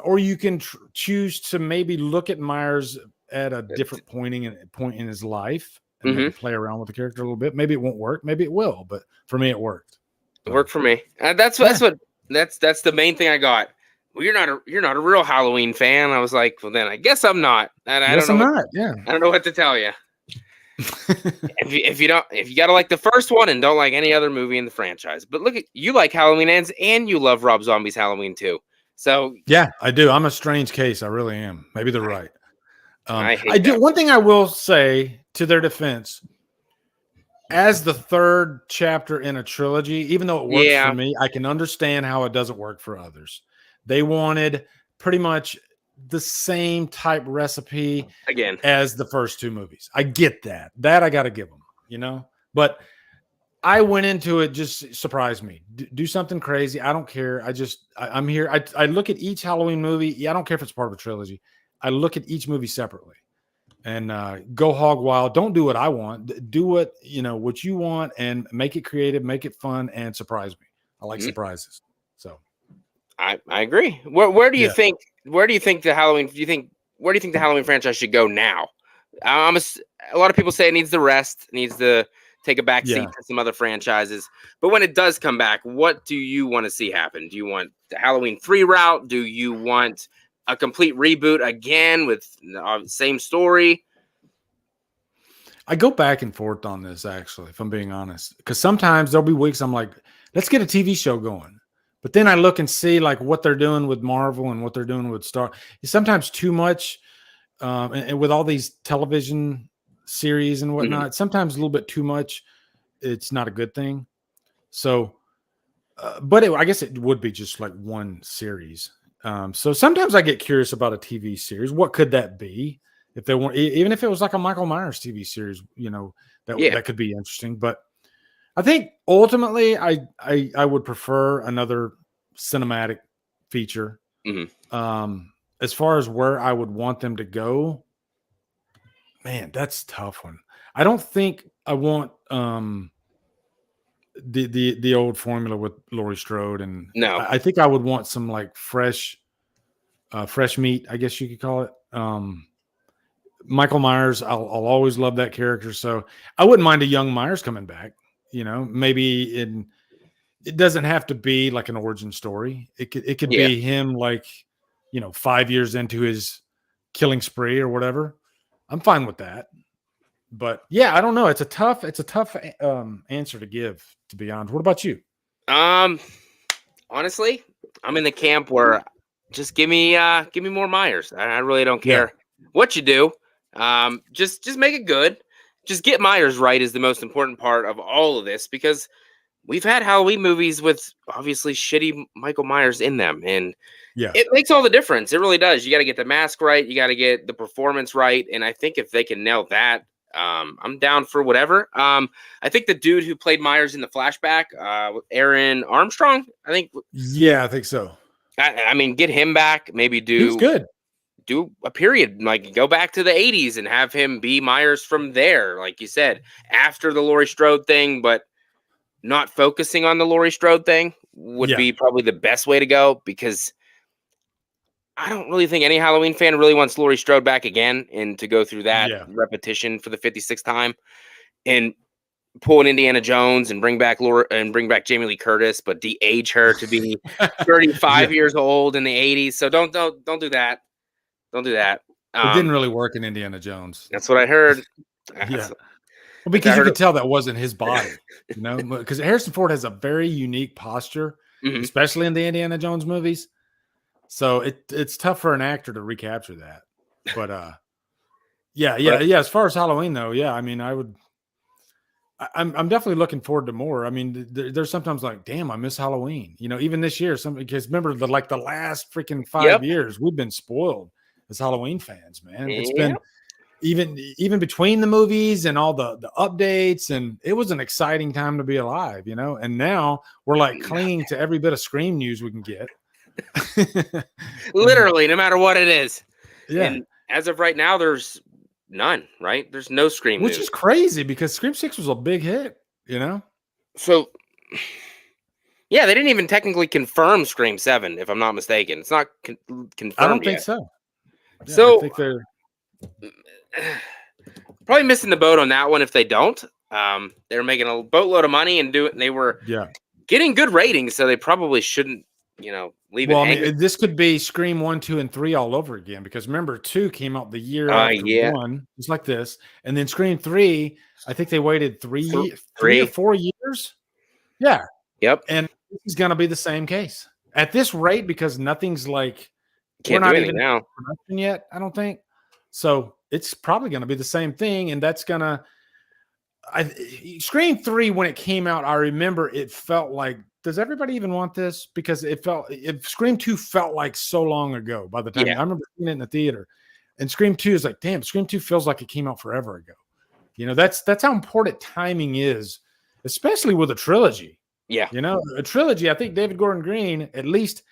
or you can choose to maybe look at Myers at a different point in his life and maybe play around with the character a little bit. Maybe it won't work, maybe it will, but for me, it worked. It worked for me. That's the main thing I got. Well, you're not a real Halloween fan. I was like, well, then I guess I'm not. And I don't know what to tell you. if you got to like the first one and don't like any other movie in the franchise, but look, you like Halloween Ends and you love Rob Zombie's Halloween too. So yeah, I do. I'm a strange case. I really am. Maybe they're right. I do. One thing I will say to their defense, as the third chapter in a trilogy, even though it works for me, I can understand how it doesn't work for others. They wanted pretty much the same type recipe again as the first two movies. I get that. That I got to give them, but I went into it, just surprised me. Do something crazy. I don't care. I'm here. I look at each Halloween movie. Yeah, I don't care if it's part of a trilogy. I look at each movie separately and go hog wild. Don't do what I want. Do what you want and make it creative, make it fun, and surprise me. I like surprises. So I agree. Where do you think the Halloween franchise should go now? A lot of people say it needs the rest, needs to take a back seat to some other franchises. But when it does come back, what do you want to see happen? Do you want the Halloween 3 route? Do you want a complete reboot again with same story? I go back and forth on this, actually, if I'm being honest, because sometimes there'll be weeks I'm like, let's get a TV show going. But then I look and see like what they're doing with Marvel and what they're doing with Star. It's sometimes too much. And with all these television series and whatnot, sometimes a little bit too much. It's not a good thing. So, but I guess it would be just like one series. So sometimes I get curious about a TV series. What could that be? If they weren't, even if it was like a Michael Myers TV series, that could be interesting. But I think ultimately I would prefer another cinematic feature. As far as where I would want them to go, man, that's a tough one. I don't think I want the old formula with Laurie Strode, and no, I think I would want some like fresh meat, I guess you could call it. Michael Myers, I'll always love that character, so I wouldn't mind a young Myers coming back. Maybe it doesn't have to be like an origin story. It could be him like 5 years into his killing spree or whatever. I'm fine with that. But yeah, I don't know. It's a tough answer to give, to be honest. What about you? Honestly, I'm in the camp where just give me more Myers. I really don't care what you do. Just make it good. Just get Myers right is the most important part of all of this, because we've had Halloween movies with obviously shitty Michael Myers in them, and it makes all the difference. It really does. You got to get the mask right. You got to get the performance right. And I think if they can nail that, I'm down for whatever. I think the dude who played Myers in the flashback, Aaron Armstrong, I think. Yeah, I think so. I mean, get him back. Maybe He's good. Do a period, like go back to the 80s and have him be Myers from there, like you said, after the Laurie Strode thing, but not focusing on the Laurie Strode thing would be probably the best way to go, because I don't really think any Halloween fan really wants Laurie Strode back again and to go through that repetition for the 56th time and pull an Indiana Jones and bring back Jamie Lee Curtis, but de-age her to be 35 years old in the 80s. So don't do that. Don't do that. It didn't really work in Indiana Jones. That's what I heard. Well, because you could tell that wasn't his body, because Harrison Ford has a very unique posture, especially in the Indiana Jones movies. So it's tough for an actor to recapture that. But as far as Halloween though, I mean, I'm definitely looking forward to more. I mean, there's sometimes like, damn, I miss Halloween. Even this year, because remember the last freaking 5 years, we've been spoiled as Halloween fans, man. It's been even between the movies and all the updates, and it was an exciting time to be alive, you know. And now we're like clinging to every bit of Scream news we can get. Literally, no matter what it is. Yeah. And as of right now, there's none, right? There's no Scream Which news. is crazy because Scream 6 was a big hit, you know? So, yeah, they didn't even technically confirm Scream 7, if I'm not mistaken. It's not confirmed I don't think yet. so. Yeah, So, I think they're probably missing the boat on that one if they don't. They were making a boatload of money and they were getting good ratings, so they probably shouldn't, you know, leave it hanging. I mean, this could be Scream 1, 2, and 3 all over again, because remember, 2 came out the year after 1, just like this. And then Scream 3, I think they waited 3 or 4 years. Yeah. Yep. And this is going to be the same case at this rate, because nothing's like, we're not even now in production yet, I don't think. So it's probably going to be the same thing. And that's going to, Scream 3, when it came out, I remember it felt like, does everybody even want this? Because Scream 2 felt like so long ago by the time I remember seeing it in the theater. And Scream 2 is like, damn, Scream 2 feels like it came out forever ago. You know, that's how important timing is, especially with a trilogy. Yeah. You know, a trilogy, I think David Gordon Green, at least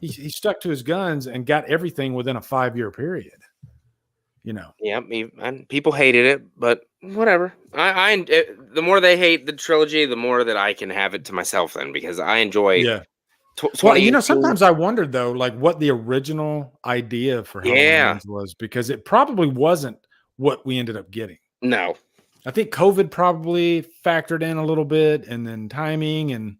he stuck to his guns and got everything within a 5-year period. You know. Yeah, and people hated it, but whatever. The more they hate the trilogy, the more that I can have it to myself then, because I enjoy. Yeah. Well, you know, sometimes I wondered though, like what the original idea for Halloween was, because it probably wasn't what we ended up getting. No. I think COVID probably factored in a little bit, and then timing, and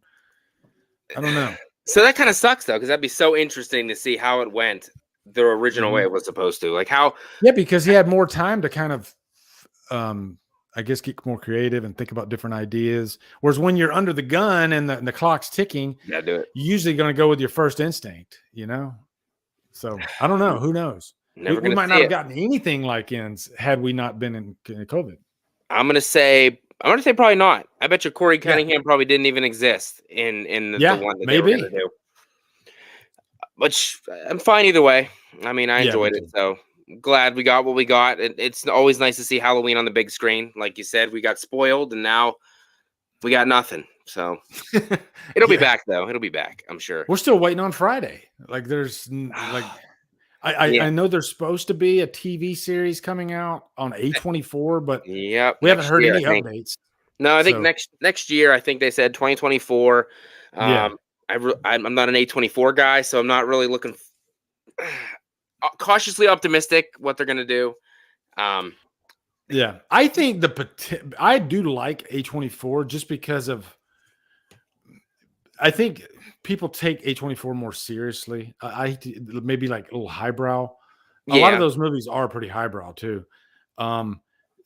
I don't know. So that kind of sucks though, because that'd be so interesting to see how it went the original way it was supposed to. Like how. Yeah, because he had more time to kind of, I guess, get more creative and think about different ideas. Whereas when you're under the gun and the clock's ticking, you gotta do it. You're usually going to go with your first instinct, you know? So I don't know. Who knows? We might not have gotten anything like Ends had we not been in COVID. I'm gonna say probably not. I bet you Corey Cunningham probably didn't even exist in the one that they were gonna do. Which I'm fine either way. I mean, I enjoyed it, so glad we got what we got. It's always nice to see Halloween on the big screen. Like you said, we got spoiled, and now we got nothing. So it'll be back, though. It'll be back, I'm sure. We're still waiting on Friday. Like there's like. I know there's supposed to be a TV series coming out on A24, but we haven't heard any updates. No, I think next year. I think they said 2024. I'm not an A24 guy, so I'm not really looking. Cautiously optimistic what they're gonna do. Yeah, I think I do like A24 just because of. I think people take A24 more seriously. I maybe like a little highbrow. A lot of those movies are pretty highbrow too.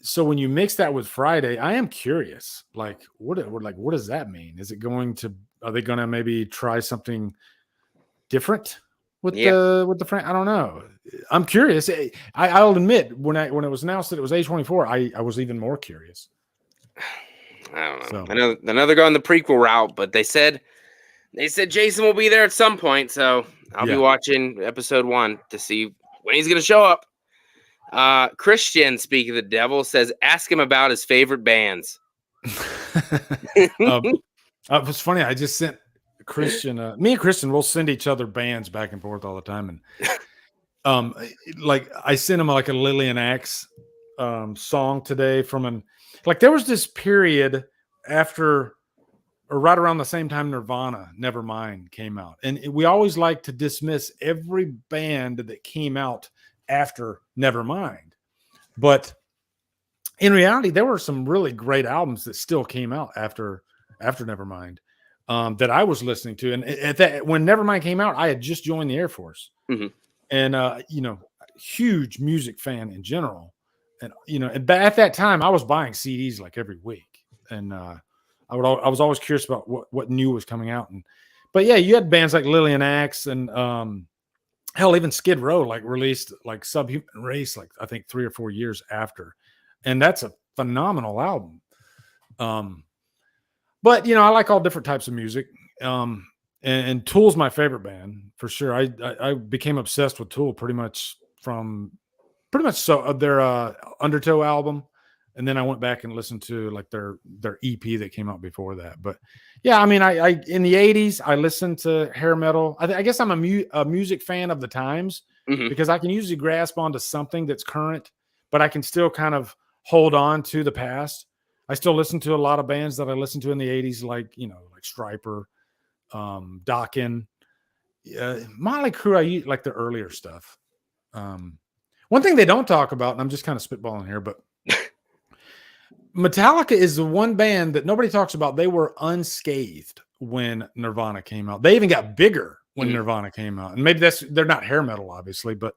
So when you mix that with Friday, I am curious. Like, what does that mean? Are they going to maybe try something different with the friend? I don't know. I'm curious. I'll admit when it was announced that it was A24, I was even more curious. I don't know. I know they're going the prequel route, but they said Jason will be there at some point, so I'll be watching episode 1 to see when he's going to show up. Christian, speaking of the devil, says ask him about his favorite bands. It was funny. I just sent Christian. Me and Christian will send each other bands back and forth all the time, and like I sent him like a Lillian Axe song today from there was this period after. Or right around the same time Nirvana, Nevermind, came out. And we always like to dismiss every band that came out after Nevermind. But in reality, there were some really great albums that still came out after Nevermind that I was listening to. And when Nevermind came out, I had just joined the Air Force. Mm-hmm. And, huge music fan in general. And, and at that time, I was buying CDs like every week. And, I was always curious about what new was coming out, but you had bands like Lillian Axe and hell, even Skid Row released like Subhuman Race I think 3 or 4 years after, and that's a phenomenal album. But I like all different types of music, and Tool's my favorite band for sure. I became obsessed with Tool pretty much from pretty much so of their Undertow album, and then I went back and listened to like their EP that came out before that. But yeah, I mean, I in the '80s I listened to hair metal. I guess I'm a music fan of the times because I can usually grasp onto something that's current, but I can still kind of hold on to the past. I still listen to a lot of bands that I listened to in the '80s, like like Stryper, Dokken, Motley Crue. I use like the earlier stuff. One thing they don't talk about, and I'm just kind of spitballing here, but Metallica is the one band that nobody talks about. They were unscathed when Nirvana came out. They even got bigger when Nirvana came out. And maybe they're not hair metal, obviously, but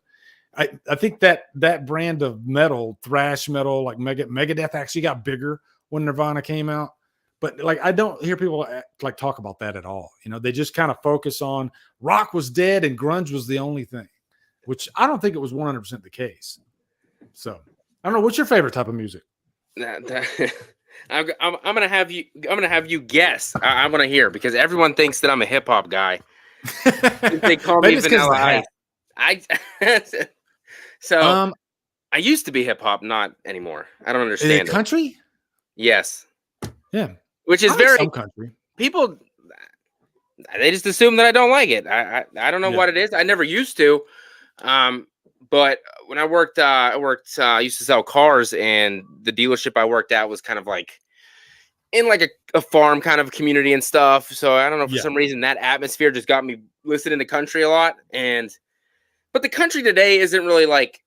I think that brand of metal, thrash metal, like Megadeth actually got bigger when Nirvana came out. But like, I don't hear people like talk about that at all. They just kind of focus on rock was dead and grunge was the only thing, which I don't think it was 100% the case. So I don't know. What's your favorite type of music? I'm gonna have you guess. I want to hear, because everyone thinks that I'm a hip hop guy. They call me Vanilla Ice. I used to be hip hop, not anymore. I don't understand it. Country? Yes. Yeah. Which is very country. People, they just assume that I don't like it. I don't know what it is. I never used to. But when I worked, I used to sell cars, and the dealership I worked at was kind of like in like a farm kind of community and stuff. So I don't know, for some reason that atmosphere just got me listening to country a lot. But the country today isn't really like,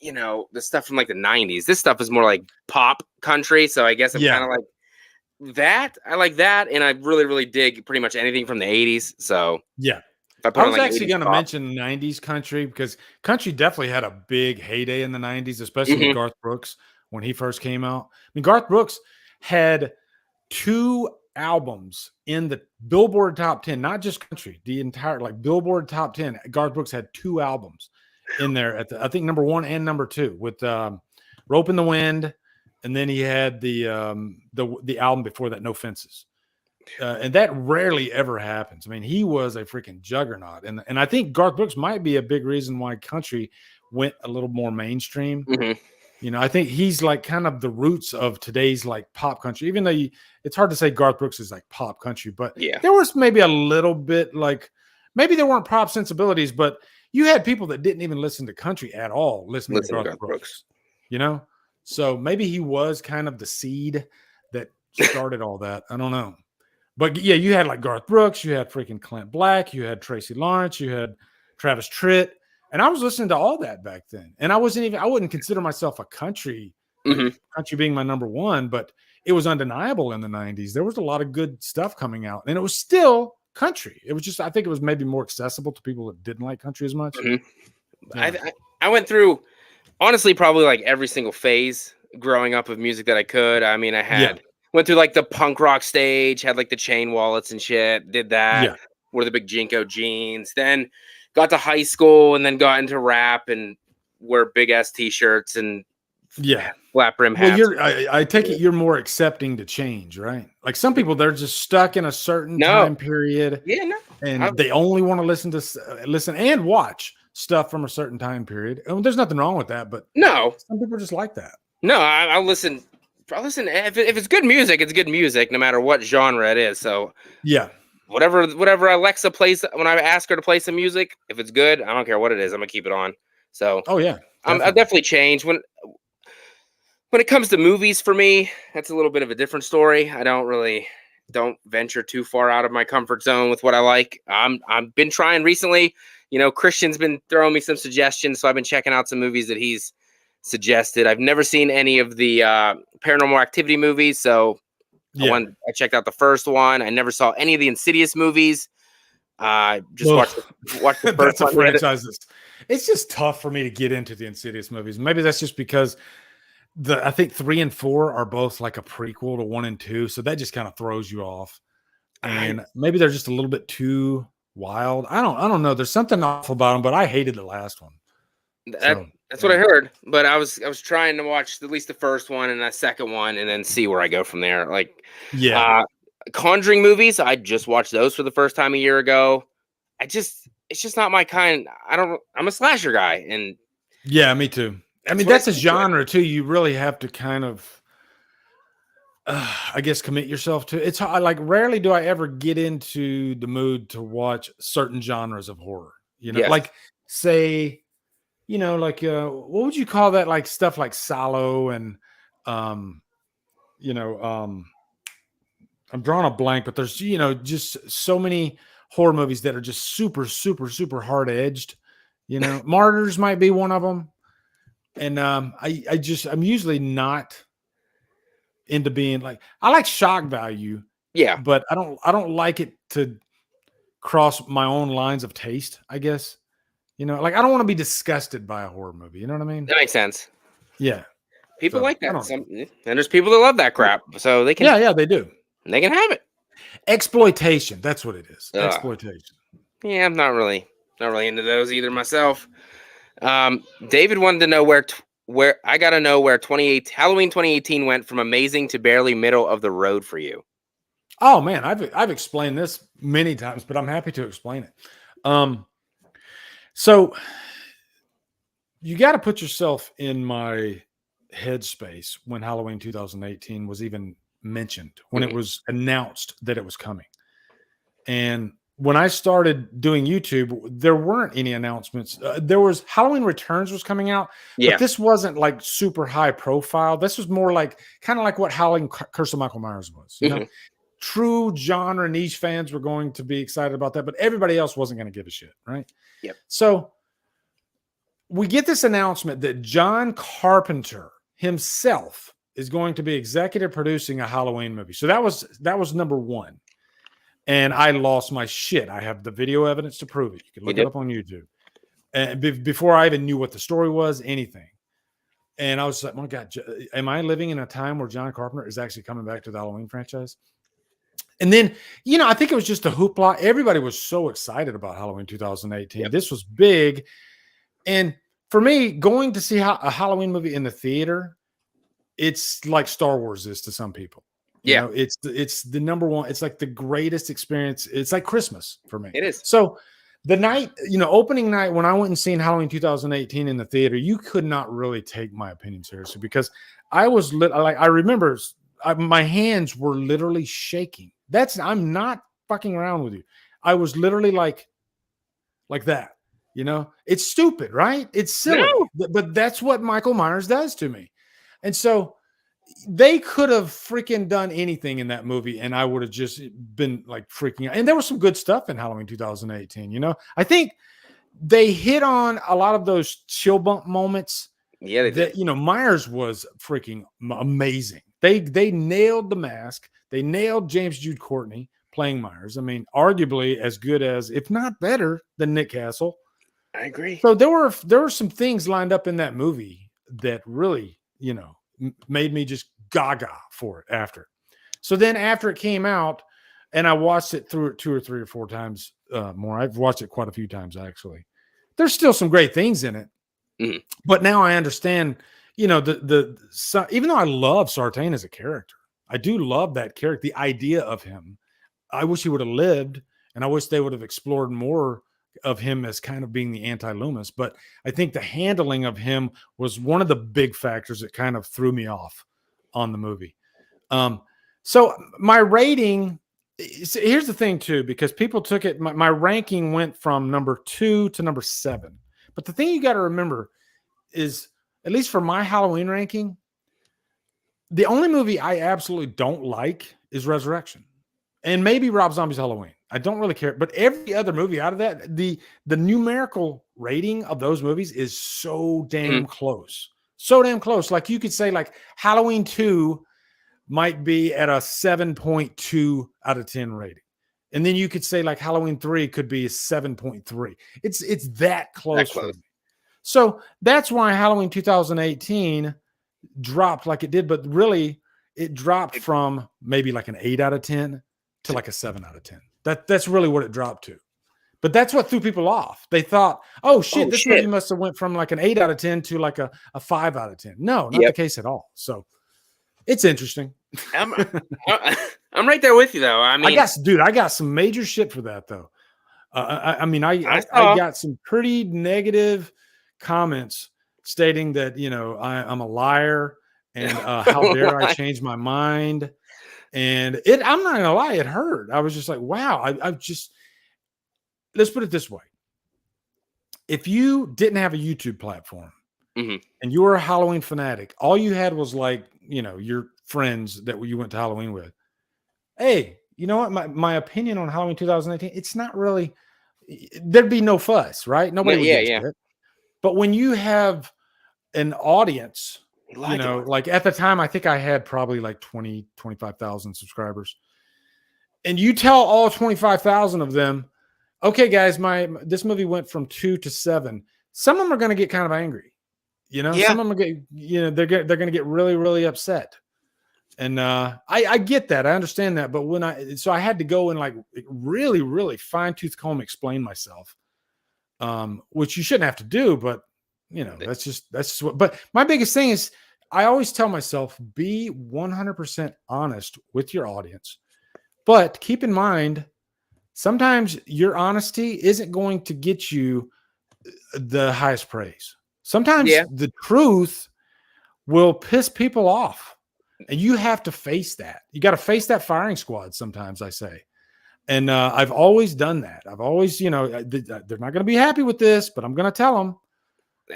the stuff from like the 90s. This stuff is more like pop country. So I guess I'm kind of like that. I like that. And I really, really dig pretty much anything from the 80s. So yeah. I was actually going to mention 90s country, because country definitely had a big heyday in the 90s, especially with Garth Brooks when he first came out. I mean, Garth Brooks had 2 albums in the Billboard Top 10, not just country, the entire like Billboard Top 10. Garth Brooks had 2 albums in there at I think number 1 and number 2 with Rope in the Wind, and then he had the album before that, No Fences. And that rarely ever happens. I mean, he was a freaking juggernaut. And I think Garth Brooks might be a big reason why country went a little more mainstream. I think he's like kind of the roots of today's like pop country, even though it's hard to say Garth Brooks is like pop country, but there was maybe a little bit like, maybe there weren't pop sensibilities, but you had people that didn't even listen to country at all listening to Garth Brooks. So maybe he was kind of the seed that started all that. I don't know. But yeah, you had like Garth Brooks, you had freaking Clint Black, you had Tracy Lawrence, you had Travis Tritt, and I was listening to all that back then. And I wouldn't consider myself a country being my number one, but it was undeniable in the 90s. There was a lot of good stuff coming out, and it was still country. It was just, I think it was maybe more accessible to people that didn't like country as much. I went through, honestly, probably like every single phase growing up of music that I could. I mean, went through like the punk rock stage, had like the chain wallets and shit, did that, wore the big Jinko jeans, then got to high school and then got into rap and wear big ass t-shirts and flat brim hats. Well, I take it you're more accepting to change, right? Like some people, they're just stuck in a certain time period. And they only want to listen and watch stuff from a certain time period. And there's nothing wrong with that, but some people are just like that. No, I'll listen. If it's good music, it's good music, no matter what genre it is. So whatever Alexa plays when I ask her to play some music, if it's good, I don't care what it is, I'm gonna keep it on. So I'll definitely change when it comes to movies. For me, that's a little bit of a different story. I don't venture too far out of my comfort zone with what I like. I've been trying recently. Christian's been throwing me some suggestions, so I've been checking out some movies that he's suggested. I've never seen any of the Paranormal Activity movies, so I checked out the first one. I never saw any of the Insidious movies. Just watched the first one. Franchise. It's just tough for me to get into the Insidious movies. Maybe that's just because I think 3 and 4 are both like a prequel to 1 and 2, so that just kind of throws you off. And maybe they're just a little bit too wild. I don't know. There's something awful about them, but I hated the last one. That's what I heard, but I was trying to watch at least the first one and the second one, and then see where I go from there. Like, Conjuring movies, I just watched those for the first time a year ago. It's just not my kind. I'm a slasher guy, and me too. I mean, that's a genre too. You really have to kind of, I guess, commit yourself to. It's like rarely do I ever get into the mood to watch certain genres of horror. You know, Yes. like say, you know, like what would you call that? Like stuff like Salo and, you know, I'm drawing a blank, but there's, you know, just so many horror movies that are just super, super, super hard edged. You know, Martyrs might be one of them. And I'm usually not into being like, I like shock value. Yeah. But I don't like it to cross my own lines of taste, I guess. You know, like I don't want to be disgusted by a horror movie. You know what I mean? That makes sense. Yeah. People So, like that. And there's people that love that crap. So they can. Yeah, they do. They can have it. Exploitation. That's what it is. Exploitation. Yeah, I'm not really into those either myself. David wanted to know where I got to know where Halloween 2018 went from amazing to barely middle of the road for you. Oh man, I've explained this many times, but I'm happy to explain it. So you got to put yourself in my headspace when Halloween 2018 was even mentioned, when it was announced that it was coming. And when I started doing YouTube, there weren't any announcements. There was Halloween Returns was coming out, but this wasn't like super high profile. This was more like kind of like what Halloween Curse of Michael Myers was. You know, true genre niche fans were going to be excited about that, but everybody else wasn't going to give a shit, right? Yep. So we get this announcement that John Carpenter himself is going to be executive producing a Halloween movie. So that was number one. And I lost my shit. I have the video evidence to prove it. You can look it up on YouTube. And before I even knew what the story was, anything. And I was like, my God, am I living in a time where John Carpenter is actually coming back to the Halloween franchise? And then, you know, I think it was just a hoopla. Everybody was so excited about Halloween 2018. Yep. This was big. And for me, going to see a Halloween movie in the theater, it's like Star Wars is to some people. You know, it's the number one. It's like the greatest experience. It's like Christmas for me. It is. So the night, you know, opening night, when I went and seen Halloween 2018 in the theater, you could not really take my opinion seriously because I was I remember my hands were literally shaking. I'm not fucking around with you. I was literally like that, you know, it's stupid, right? It's silly, but that's what Michael Myers does to me. And so they could have freaking done anything in that movie and I would have just been like freaking out. And there was some good stuff in Halloween 2018. You know, I think they hit on a lot of those chill bump moments. Yeah, they did. You know, Myers was freaking amazing. They nailed the mask. They nailed James Jude Courtney playing Myers. I mean, arguably as good as, if not better than Nick Castle. I agree. So there were some things lined up in that movie that really, you know, made me just gaga for it after. So then after it came out and I watched it through it 2 or 3 or 4 times more, I've watched it quite a few times actually. There's still some great things in it, but now I understand, you know, even though I love Sartain as a character, I do love that character, the idea of him. I wish he would have lived and I wish they would have explored more of him as kind of being the anti-Loomis, but I think the handling of him was one of the big factors that kind of threw me off on the movie. So my rating, here's the thing too, because people took it, my ranking went from number 2 to number 7. But the thing you got to remember is, at least for my Halloween ranking, the only movie I absolutely don't like is Resurrection. And maybe Rob Zombie's Halloween. I don't really care. But every other movie out of that, the numerical rating of those movies is so damn close. So damn close. Like you could say like Halloween 2 might be at a 7.2 out of 10 rating. And then you could say like Halloween 3 could be a 7.3. It's that close. For me. So that's why Halloween 2018 dropped like it did. But really, it dropped from maybe like an 8 out of 10 to like a 7 out of 10. That's really what it dropped to. But that's what threw people off. They thought, oh shit, this movie must have went from like an 8 out of 10 to like a 5 out of 10. No, not the case at all. So it's interesting. I'm right there with you though. I mean, I got some major shit for that though. I got some pretty negative comments stating that, I'm a liar and how dare I change my mind. And I'm not gonna lie, it hurt. I was just like, wow, let's put it this way. If you didn't have a YouTube platform Mm-hmm. and you were a Halloween fanatic, all you had was like, your friends that you went to Halloween with. Hey, you know what? My opinion on Halloween 2018, it's not really, there'd be no fuss, right? Nobody would give a shit. But when you have an audience, like at the time, I think I had probably like 25,000 subscribers. And you tell all 25,000 of them, okay, guys, this movie went from 2 to 7. Some of them are going to get kind of angry. Some of them are they're going to get really, really upset. And I get that. I understand that. But so I had to go and like really, really fine tooth comb explain myself, which you shouldn't have to do. But that's just what. But my biggest thing is I always tell myself, be 100% honest with your audience. But keep in mind, sometimes your honesty isn't going to get you the highest praise. Sometimes the truth will piss people off. And you have to face that. You got to face that firing squad sometimes, I say. And I've always done that. I've always, they're not going to be happy with this, but I'm going to tell them.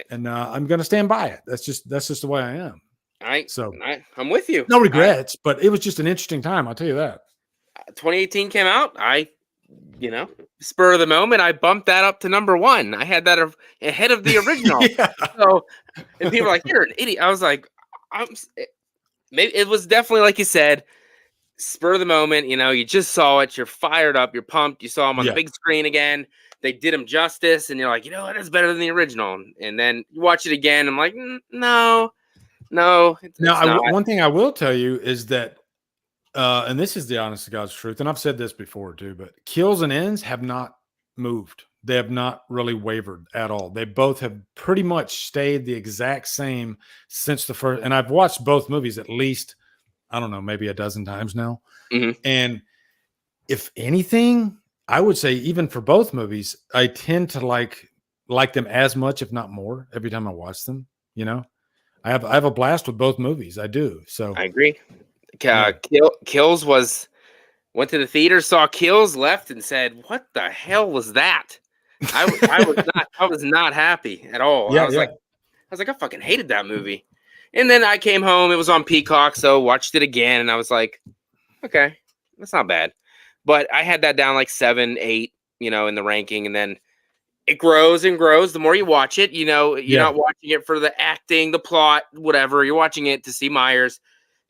And I'm going to stand by it. That's just the way I am. I'm with you. No regrets, but it was just an interesting time. I'll tell you that. 2018 came out. Spur of the moment, I bumped that up to number 1. I had that ahead of the original. So, and people were like, "You're an idiot." I was like, Maybe it was definitely like you said, spur of the moment. You just saw it. You're fired up. You're pumped. You saw him on the big screen again. They did him justice, and you're like, what? It's better than the original. And then you watch it again. I'm like, no. One thing I will tell you is that, and this is the honest to God's truth, and I've said this before too, but kills and ends have not moved. They have not really wavered at all. They both have pretty much stayed the exact same since the first. And I've watched both movies at least, I don't know, maybe a dozen times now. Mm-hmm. And if anything, I would say even for both movies, I tend to like them as much, if not more, every time I watch them. I have a blast with both movies. I do. So I agree. Kills went to the theater, saw Kills, left, and said, "What the hell was that?" I was not happy at all. I was like, I fucking hated that movie. And then I came home. It was on Peacock, so watched it again, and I was like, okay, that's not bad. But I had that down like 7, 8, in the ranking, and then it grows and grows. The more you watch it, you're not watching it for the acting, the plot, whatever. You're watching it to see Myers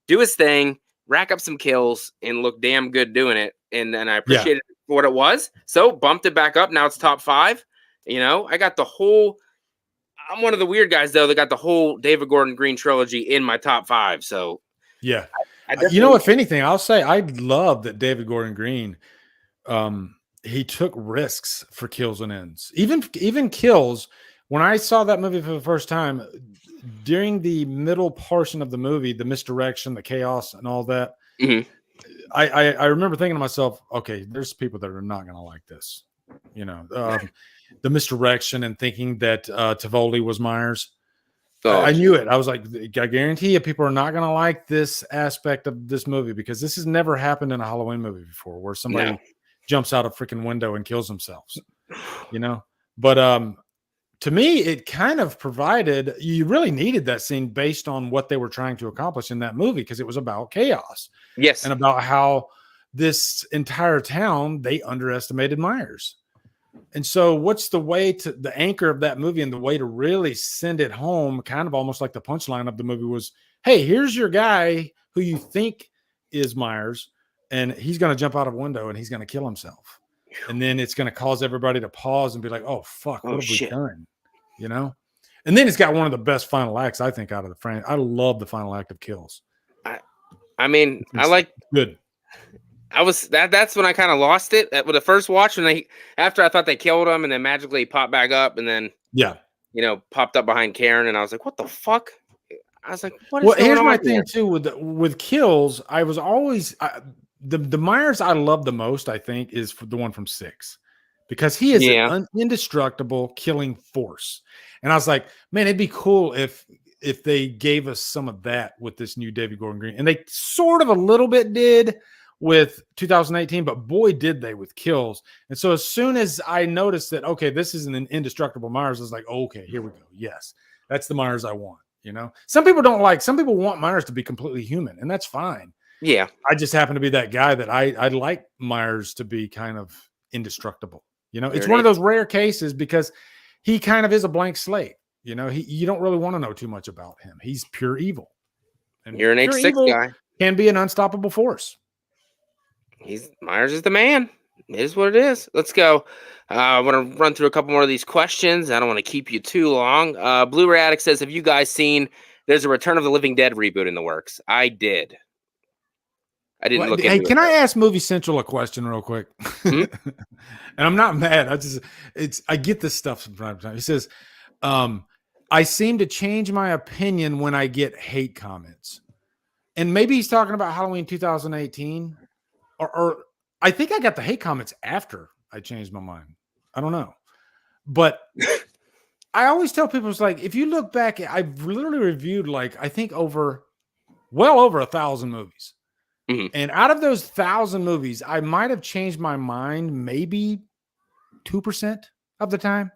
do his thing, rack up some kills, and look damn good doing it. And I appreciate it for what it was. So bumped it back up. Now it's top 5. I got the whole. I'm one of the weird guys though that got the whole David Gordon Green trilogy in my top 5. So yeah, if anything, I'll say I love that David Gordon Green. He took risks for Kills and Ends. Even Kills. When I saw that movie for the first time, during the middle portion of the movie, the misdirection, the chaos, and all that, I remember thinking to myself, okay, there's people that are not going to like this. The misdirection and thinking that Tivoli was Myers. I knew it. I was like, I guarantee you people are not going to like this aspect of this movie because this has never happened in a Halloween movie before where somebody jumps out a freaking window and kills themselves, But to me, it kind of provided, you really needed that scene based on what they were trying to accomplish in that movie because it was about chaos. Yes. And about how this entire town, they underestimated Myers. And so what's the way to the anchor of that movie and the way to really send it home, kind of almost like the punchline of the movie was, hey, here's your guy who you think is Myers, and he's going to jump out of a window and he's going to kill himself. And then it's going to cause everybody to pause and be like, oh, fuck, what have we done? And then it's got one of the best final acts, I think, out of the frame. I love the final act of Kills. I mean, I like good. I was that's when I kind of lost it with the first watch after I thought they killed him and then magically popped back up and then popped up behind Karen and I was like, what the fuck? I was like, what is going on? Here's my thing too with Kills. I was always the Myers I love the most, I think, is the one from 6 because he is Yeah. an indestructible killing force. And I was like, man, it'd be cool if they gave us some of that with this new David Gordon Green. And they sort of a little bit did with 2018, but boy, did they with kills. And so as soon as I noticed that, okay, this isn't an indestructible Myers, I was like, okay, here we go. Yes, that's the Myers I want. You know, some people want Myers to be completely human, and that's fine. Yeah. I just happen to be that guy that I like Myers to be kind of indestructible. You know, it's one of those rare cases because he kind of is a blank slate. You know, you don't really want to know too much about him. He's pure evil. And you're an H6 guy. Can be an unstoppable force. Myers is the man. It is what it is. Let's go. I want to run through a couple more of these questions. I don't want to keep you too long. Blu-ray Addict says, have you guys seen there's a Return of the Living Dead reboot in the works? I did. I didn't look into it. Can I ask Movie Central a question real quick? Mm-hmm. And I'm not mad. I get this stuff from time to time. He says, I seem to change my opinion when I get hate comments. And maybe he's talking about Halloween 2018. Or I think I got the hate comments after I changed my mind. I don't know. But I always tell people, it's like, if you look back, I've literally reviewed I think well over 1,000 movies. Mm-hmm. And out of those 1,000 movies, I might have changed my mind maybe 2% of the time.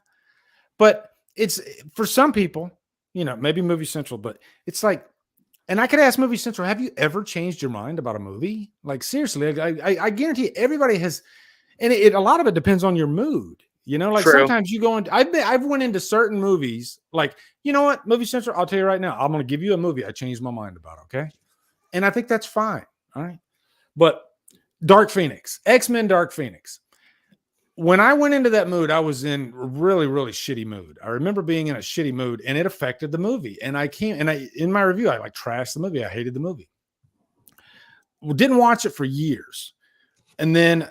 But it's for some people, you know, maybe Movie Central, but it's like, and I could ask Movie Central, have you ever changed your mind about a movie? Like, seriously, I guarantee everybody has, and a lot of it depends on your mood. You know, like sometimes you go into, I've went into certain movies, like, you know what, Movie Central, I'll tell you right now, I'm going to give you a movie I changed my mind about, okay? And I think that's fine, all right? But Dark Phoenix, X-Men Dark Phoenix. When I went into that mood, I was in a really, really shitty mood. I remember being in a shitty mood, and it affected the movie. And in my review, I trashed the movie. I hated the movie. Didn't watch it for years. And then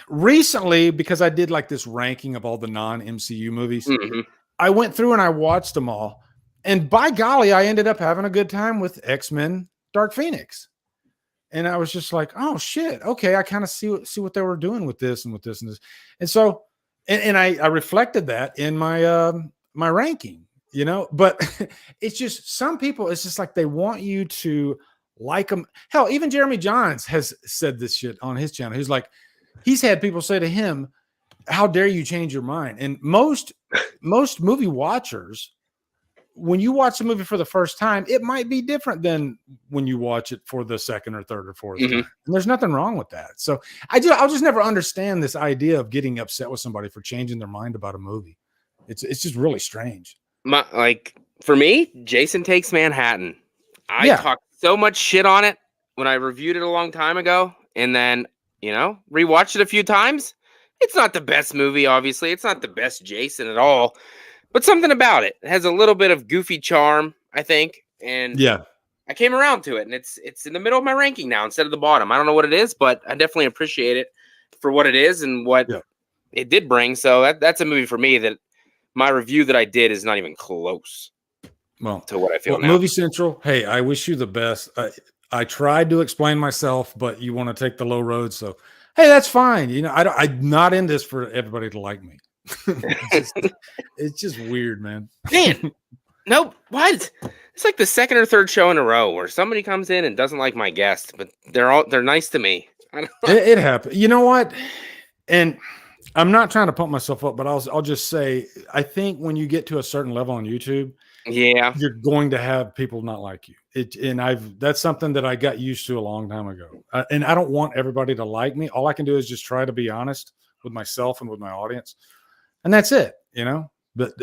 recently, because I did this ranking of all the non-MCU movies, mm-hmm. I went through and I watched them all. And by golly, I ended up having a good time with X-Men Dark Phoenix. And I was just like, oh shit, okay, I kind of see what they were doing with this and with this and this. And so, and I reflected that in my my ranking, you know. But it's just some people, it's just like they want you to like them. Hell, even Jeremy Johns has said this shit on his channel. He's like, he's had people say to him, how dare you change your mind? And most movie watchers, when you watch a movie for the first time, it might be different than when you watch it for the second or third or fourth mm-hmm. time. And there's nothing wrong with that. So I'll just never understand this idea of getting upset with somebody for changing their mind about a movie. It's just really strange. For me, Jason Takes Manhattan. I talked so much shit on it when I reviewed it a long time ago, and then, you know, rewatched it a few times. It's not the best movie, obviously. It's not the best Jason at all. But something about it has a little bit of goofy charm, I think. And I came around to it, and it's in the middle of my ranking now instead of the bottom. I don't know what it is, but I definitely appreciate it for what it is and what it did bring. So that's a movie for me that my review that I did is not even close to what I feel now. Movie Central, hey, I wish you the best. I tried to explain myself, but you want to take the low road. So, hey, that's fine. You know, I'm not in this for everybody to like me. It's just weird, man. Nope. What? It's like the second or third show in a row where somebody comes in and doesn't like my guest, but they're nice to me. It happened. You know what? And I'm not trying to pump myself up, but I'll just say, I think when you get to a certain level on YouTube, you're going to have people not like you. That's something that I got used to a long time ago. And I don't want everybody to like me. All I can do is just try to be honest with myself and with my audience. And that's it, you know. But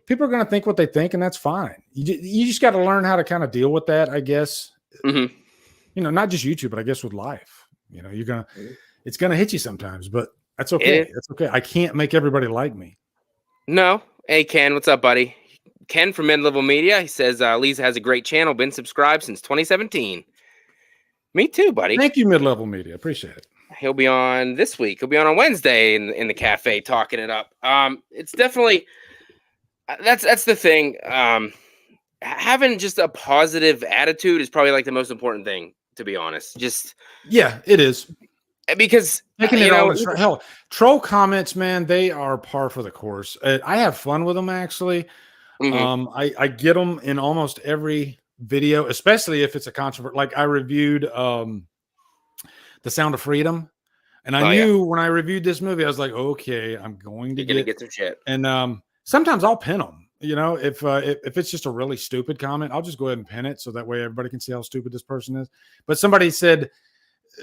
people are going to think what they think, and that's fine. You just got to learn how to kind of deal with that, I guess. Mm-hmm. You know, not just YouTube, but I guess with life. You know, it's gonna hit you sometimes, but that's okay. That's okay. I can't make everybody like me. No. Hey, Ken, what's up, buddy? Ken from Mid-Level Media. He says Lisa has a great channel, been subscribed since 2017. Me too, buddy. Thank you, Mid-Level Media. Appreciate it. He'll be on this week. He'll be on Wednesday in the cafe talking it up. It's definitely that's the thing. Having just a positive attitude is probably the most important thing, to be honest. Just it is. because taking it all in hell. Troll comments, man, they are par for the course. I have fun with them actually. I get them in almost every video, especially if it's a controversy. Like I reviewed The Sound of Freedom, and I knew when I reviewed this movie, I was like, okay, I'm going to get some shit. And sometimes I'll pin them. You know, if it's just a really stupid comment, I'll just go ahead and pin it so that way everybody can see how stupid this person is. But somebody said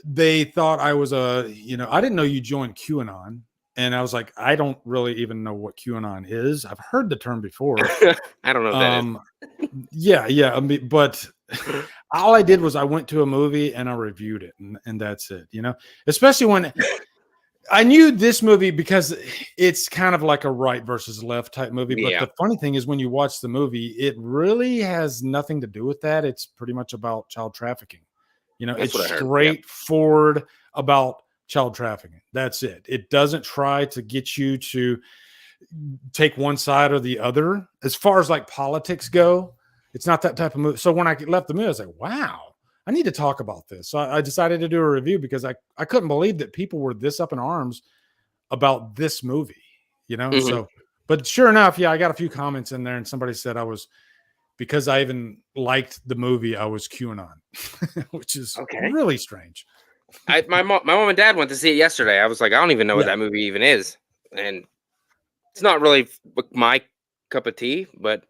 they thought I was I didn't know you joined QAnon. And I was like, I don't really even know what QAnon is. I've heard the term before. I don't know what that is. Yeah. I mean, but all I did was I went to a movie and I reviewed it, and that's it. You know, especially when I knew this movie because it's kind of like a right versus left type movie. But the funny thing is when you watch the movie, it really has nothing to do with that. It's pretty much about child trafficking. You know, it's straightforward about child trafficking. That's it. It doesn't try to get you to take one side or the other. As far as like politics go, it's not that type of movie. So when I left the movie, I was like, wow, I need to talk about this. So I decided to do a review because I couldn't believe that people were this up in arms about this movie, you know? So, but sure enough, I got a few comments in there and somebody said because I even liked the movie, I was QAnon, which is really strange. My mom and dad went to see it yesterday. I was like, I don't even know what that movie even is. And it's not really my cup of tea, but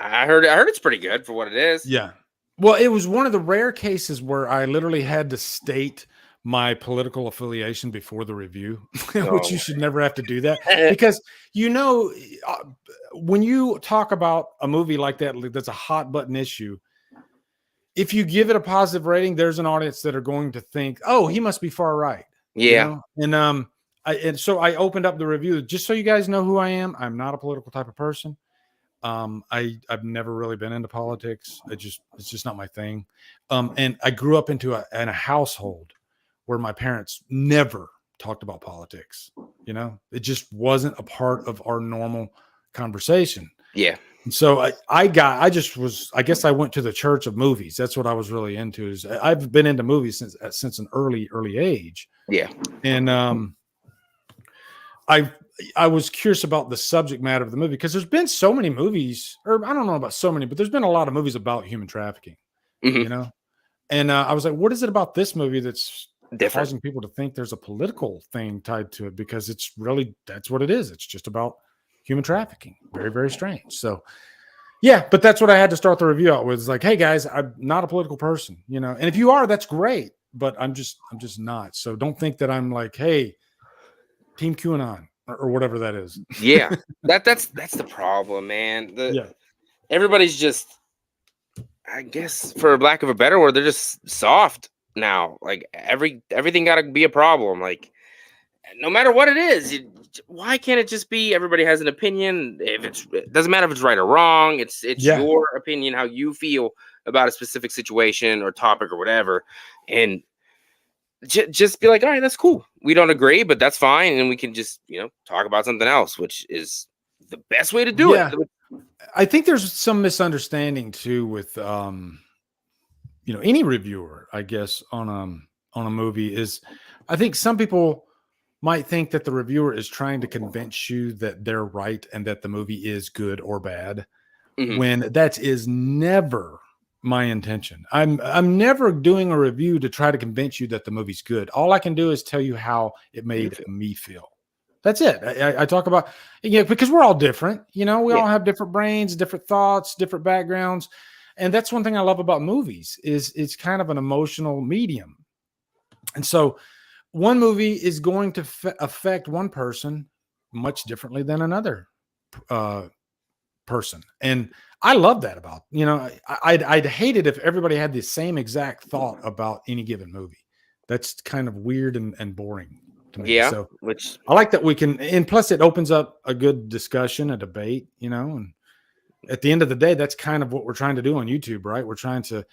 I heard it's pretty good for what it is. Yeah. Well, it was one of the rare cases where I literally had to state my political affiliation before the review, which you should never have to do that because, when you talk about a movie like that, that's a hot button issue. If you give it a positive rating, there's an audience that are going to think, oh, he must be far right. Yeah. You know? And so I opened up the review just so you guys know who I am. I'm not a political type of person. I've never really been into politics. It's just not my thing. And I grew up in a household where my parents never talked about politics. You know, it just wasn't a part of our normal conversation. Yeah. And so I guess I went to the church of movies. That's what I was really into. I've been into movies since an early age. Yeah. And I was curious about the subject matter of the movie because there's been so many movies, or I don't know about so many, but there's been a lot of movies about human trafficking, you know? And I was like, what is it about this movie that's different, causing people to think there's a political thing tied to it? Because that's what it is. It's just about human trafficking. Very, very strange. So yeah, but that's what I had to start the review out with. It's like, hey guys, I'm not a political person, you know, and if you are, that's great, but I'm just not. So don't think that I'm like, hey, Team QAnon or whatever that is. Yeah. That's the problem, man. Everybody's just, I guess for lack of a better word, they're just soft now. Like everything gotta be a problem. Like no matter what it is, why can't it just be everybody has an opinion? It doesn't matter if it's right or wrong. It's your opinion, how you feel about a specific situation or topic or whatever. And just be like, all right, that's cool. We don't agree, but that's fine. And we can just, talk about something else, which is the best way to do it. I think there's some misunderstanding too with, any reviewer, I guess, on a movie is, I think some people might think that the reviewer is trying to convince you that they're right and that the movie is good or bad, when that is never my intention. I'm never doing a review to try to convince you that the movie's good. All I can do is tell you how it made me feel. That's it. I talk about, because we're all different. We all have different brains, different thoughts, different backgrounds. And that's one thing I love about movies is it's kind of an emotional medium. And so one movie is going to affect one person much differently than another person. And I love that about, I'd hate it if everybody had the same exact thought about any given movie. That's kind of weird and boring to me. Yeah. So which I like that we can, and plus it opens up a good discussion, a debate, and at the end of the day, that's kind of what we're trying to do on YouTube, right? We're trying to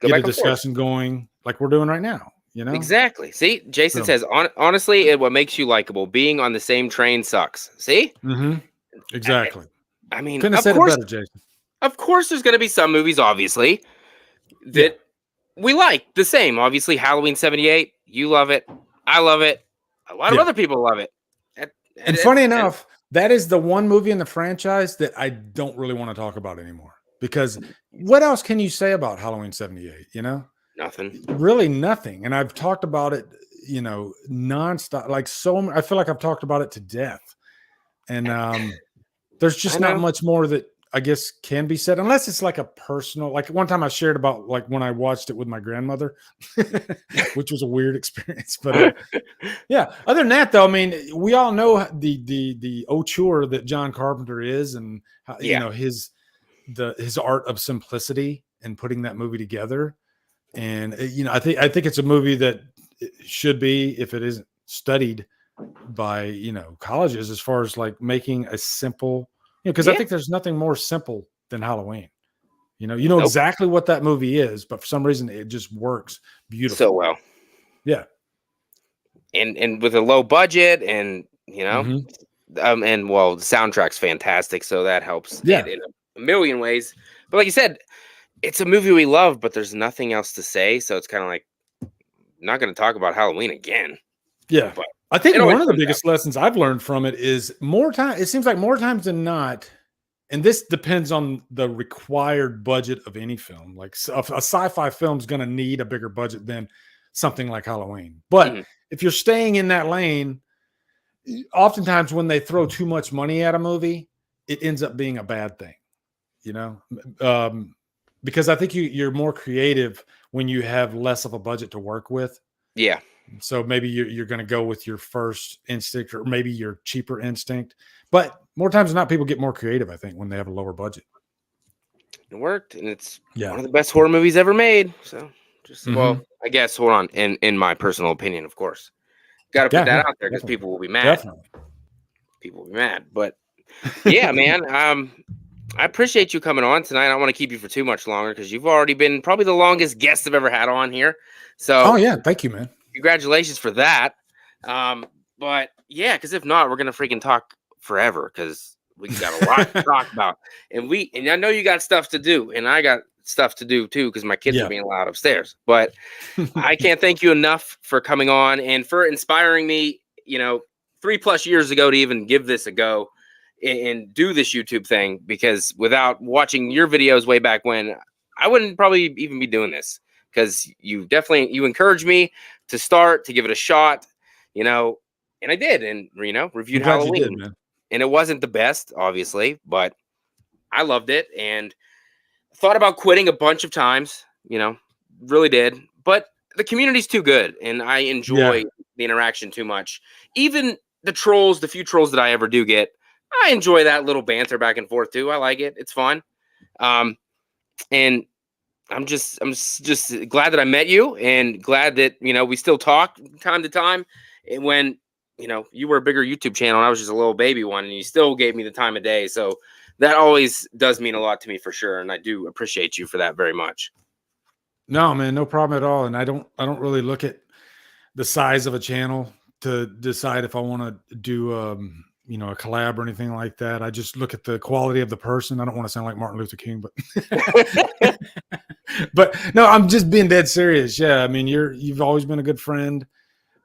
get a discussion going like we're doing right now. Exactly. See, Jason says, honestly, what makes you likable, being on the same train sucks. See? Exactly. I mean, couldn't have said it better, Jason. Of course, there's going to be some movies, obviously, that we like the same. Obviously, Halloween 78, you love it. I love it. A lot of other people love it. And funny enough, that is the one movie in the franchise that I don't really want to talk about anymore, because what else can you say about Halloween 78? You know, nothing, really nothing. And I've talked about it, you know, nonstop. Like I feel like I've talked about it to death. And there's just not much more that I guess can be said, unless it's like a personal, like one time I shared about like when I watched it with my grandmother, which was a weird experience. But yeah, other than that, though, I mean, we all know the auteur that John Carpenter is, and how, you know, his art of simplicity and putting that movie together. And you know, I think it's a movie that should be, if it isn't studied by, you know, colleges, as far as like making a simple, you know, because I think there's nothing more simple than Halloween. You know exactly what that movie is, but for some reason it just works beautifully. So well. Yeah. And with a low budget, and you know, and well, the soundtrack's fantastic, so that helps it in a million ways. But like you said, it's a movie we love, but there's nothing else to say, so it's kind of like, I'm not going to talk about Halloween again. Yeah. But I think one of the biggest lessons I've learned from it is it seems like more times than not, and this depends on the required budget of any film. Like a sci-fi film is going to need a bigger budget than something like Halloween. But if you're staying in that lane, oftentimes when they throw too much money at a movie, it ends up being a bad thing, you know? Because I think you're more creative when you have less of a budget to work with. Yeah. So maybe you're going to go with your first instinct, or maybe your cheaper instinct. But more times than not, people get more creative, I think, when they have a lower budget. It worked, and it's one of the best horror movies ever made. So just well, I guess, hold on, in my personal opinion, of course. Got to put that out there, because people will be mad. Definitely. People will be mad. But yeah, man, I appreciate you coming on tonight. I don't want to keep you for too much longer, because you've already been probably the longest guest I've ever had on here. So yeah, thank you, man. Congratulations for that. But yeah, because if not, we're gonna freaking talk forever, because we got a lot to talk about. And I know you got stuff to do, and I got stuff to do too, because my kids are being loud upstairs. But I can't thank you enough for coming on and for inspiring me, you know, 3+ years ago to even give this a go and do this YouTube thing, because without watching your videos way back when, I wouldn't probably even be doing this, because you encouraged me to give it a shot, you know, and I did, and, you know, reviewed Halloween. You did, man. And it wasn't the best, obviously, but I loved it, and thought about quitting a bunch of times, you know, really did. But the community's too good, and I enjoy the interaction too much. Even the trolls, the few trolls that I ever do get, I enjoy that little banter back and forth too. I like it. It's fun. And I'm just glad that I met you, and glad that, you know, we still talk time to time. And when, you know, you were a bigger YouTube channel and I was just a little baby one, and you still gave me the time of day. So that always does mean a lot to me, for sure. And I do appreciate you for that very much. No, man, no problem at all. And I don't really look at the size of a channel to decide if I want to do, you know, a collab or anything like that. I just look at the quality of the person. I don't want to sound like Martin Luther King, but but no, I'm just being dead serious. Yeah, I mean, you've always been a good friend,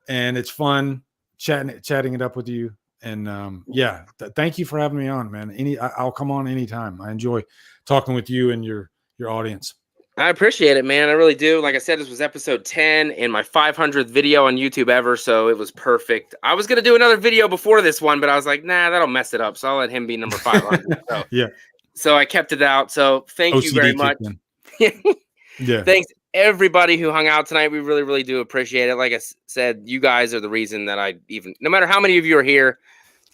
and it's fun chatting it up with you. And yeah, thank you for having me on, man. I'll come on anytime. I enjoy talking with you and your audience. I appreciate it, man. I really do. Like I said, this was episode 10 and my 500th video on YouTube ever, so it was perfect. I was going to do another video before this one, but I was like, nah, that'll mess it up, so I'll let him be number 500. So, yeah. So I kept it out. So thank you very much. Yeah. Thanks, everybody who hung out tonight. We really, really do appreciate it. Like I said, you guys are the reason that no matter how many of you are here,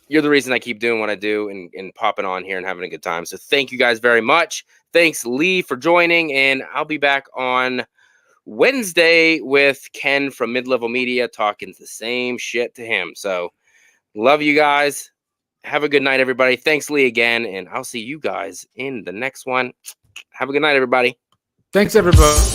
you're the reason I keep doing what I do and popping on here and having a good time. So thank you guys very much. Thanks, Lee, for joining. And I'll be back on Wednesday with Ken from Mid-Level Media, talking the same shit to him. So love you guys. Have a good night, everybody. Thanks, Lee, again. And I'll see you guys in the next one. Have a good night, everybody. Thanks, everybody.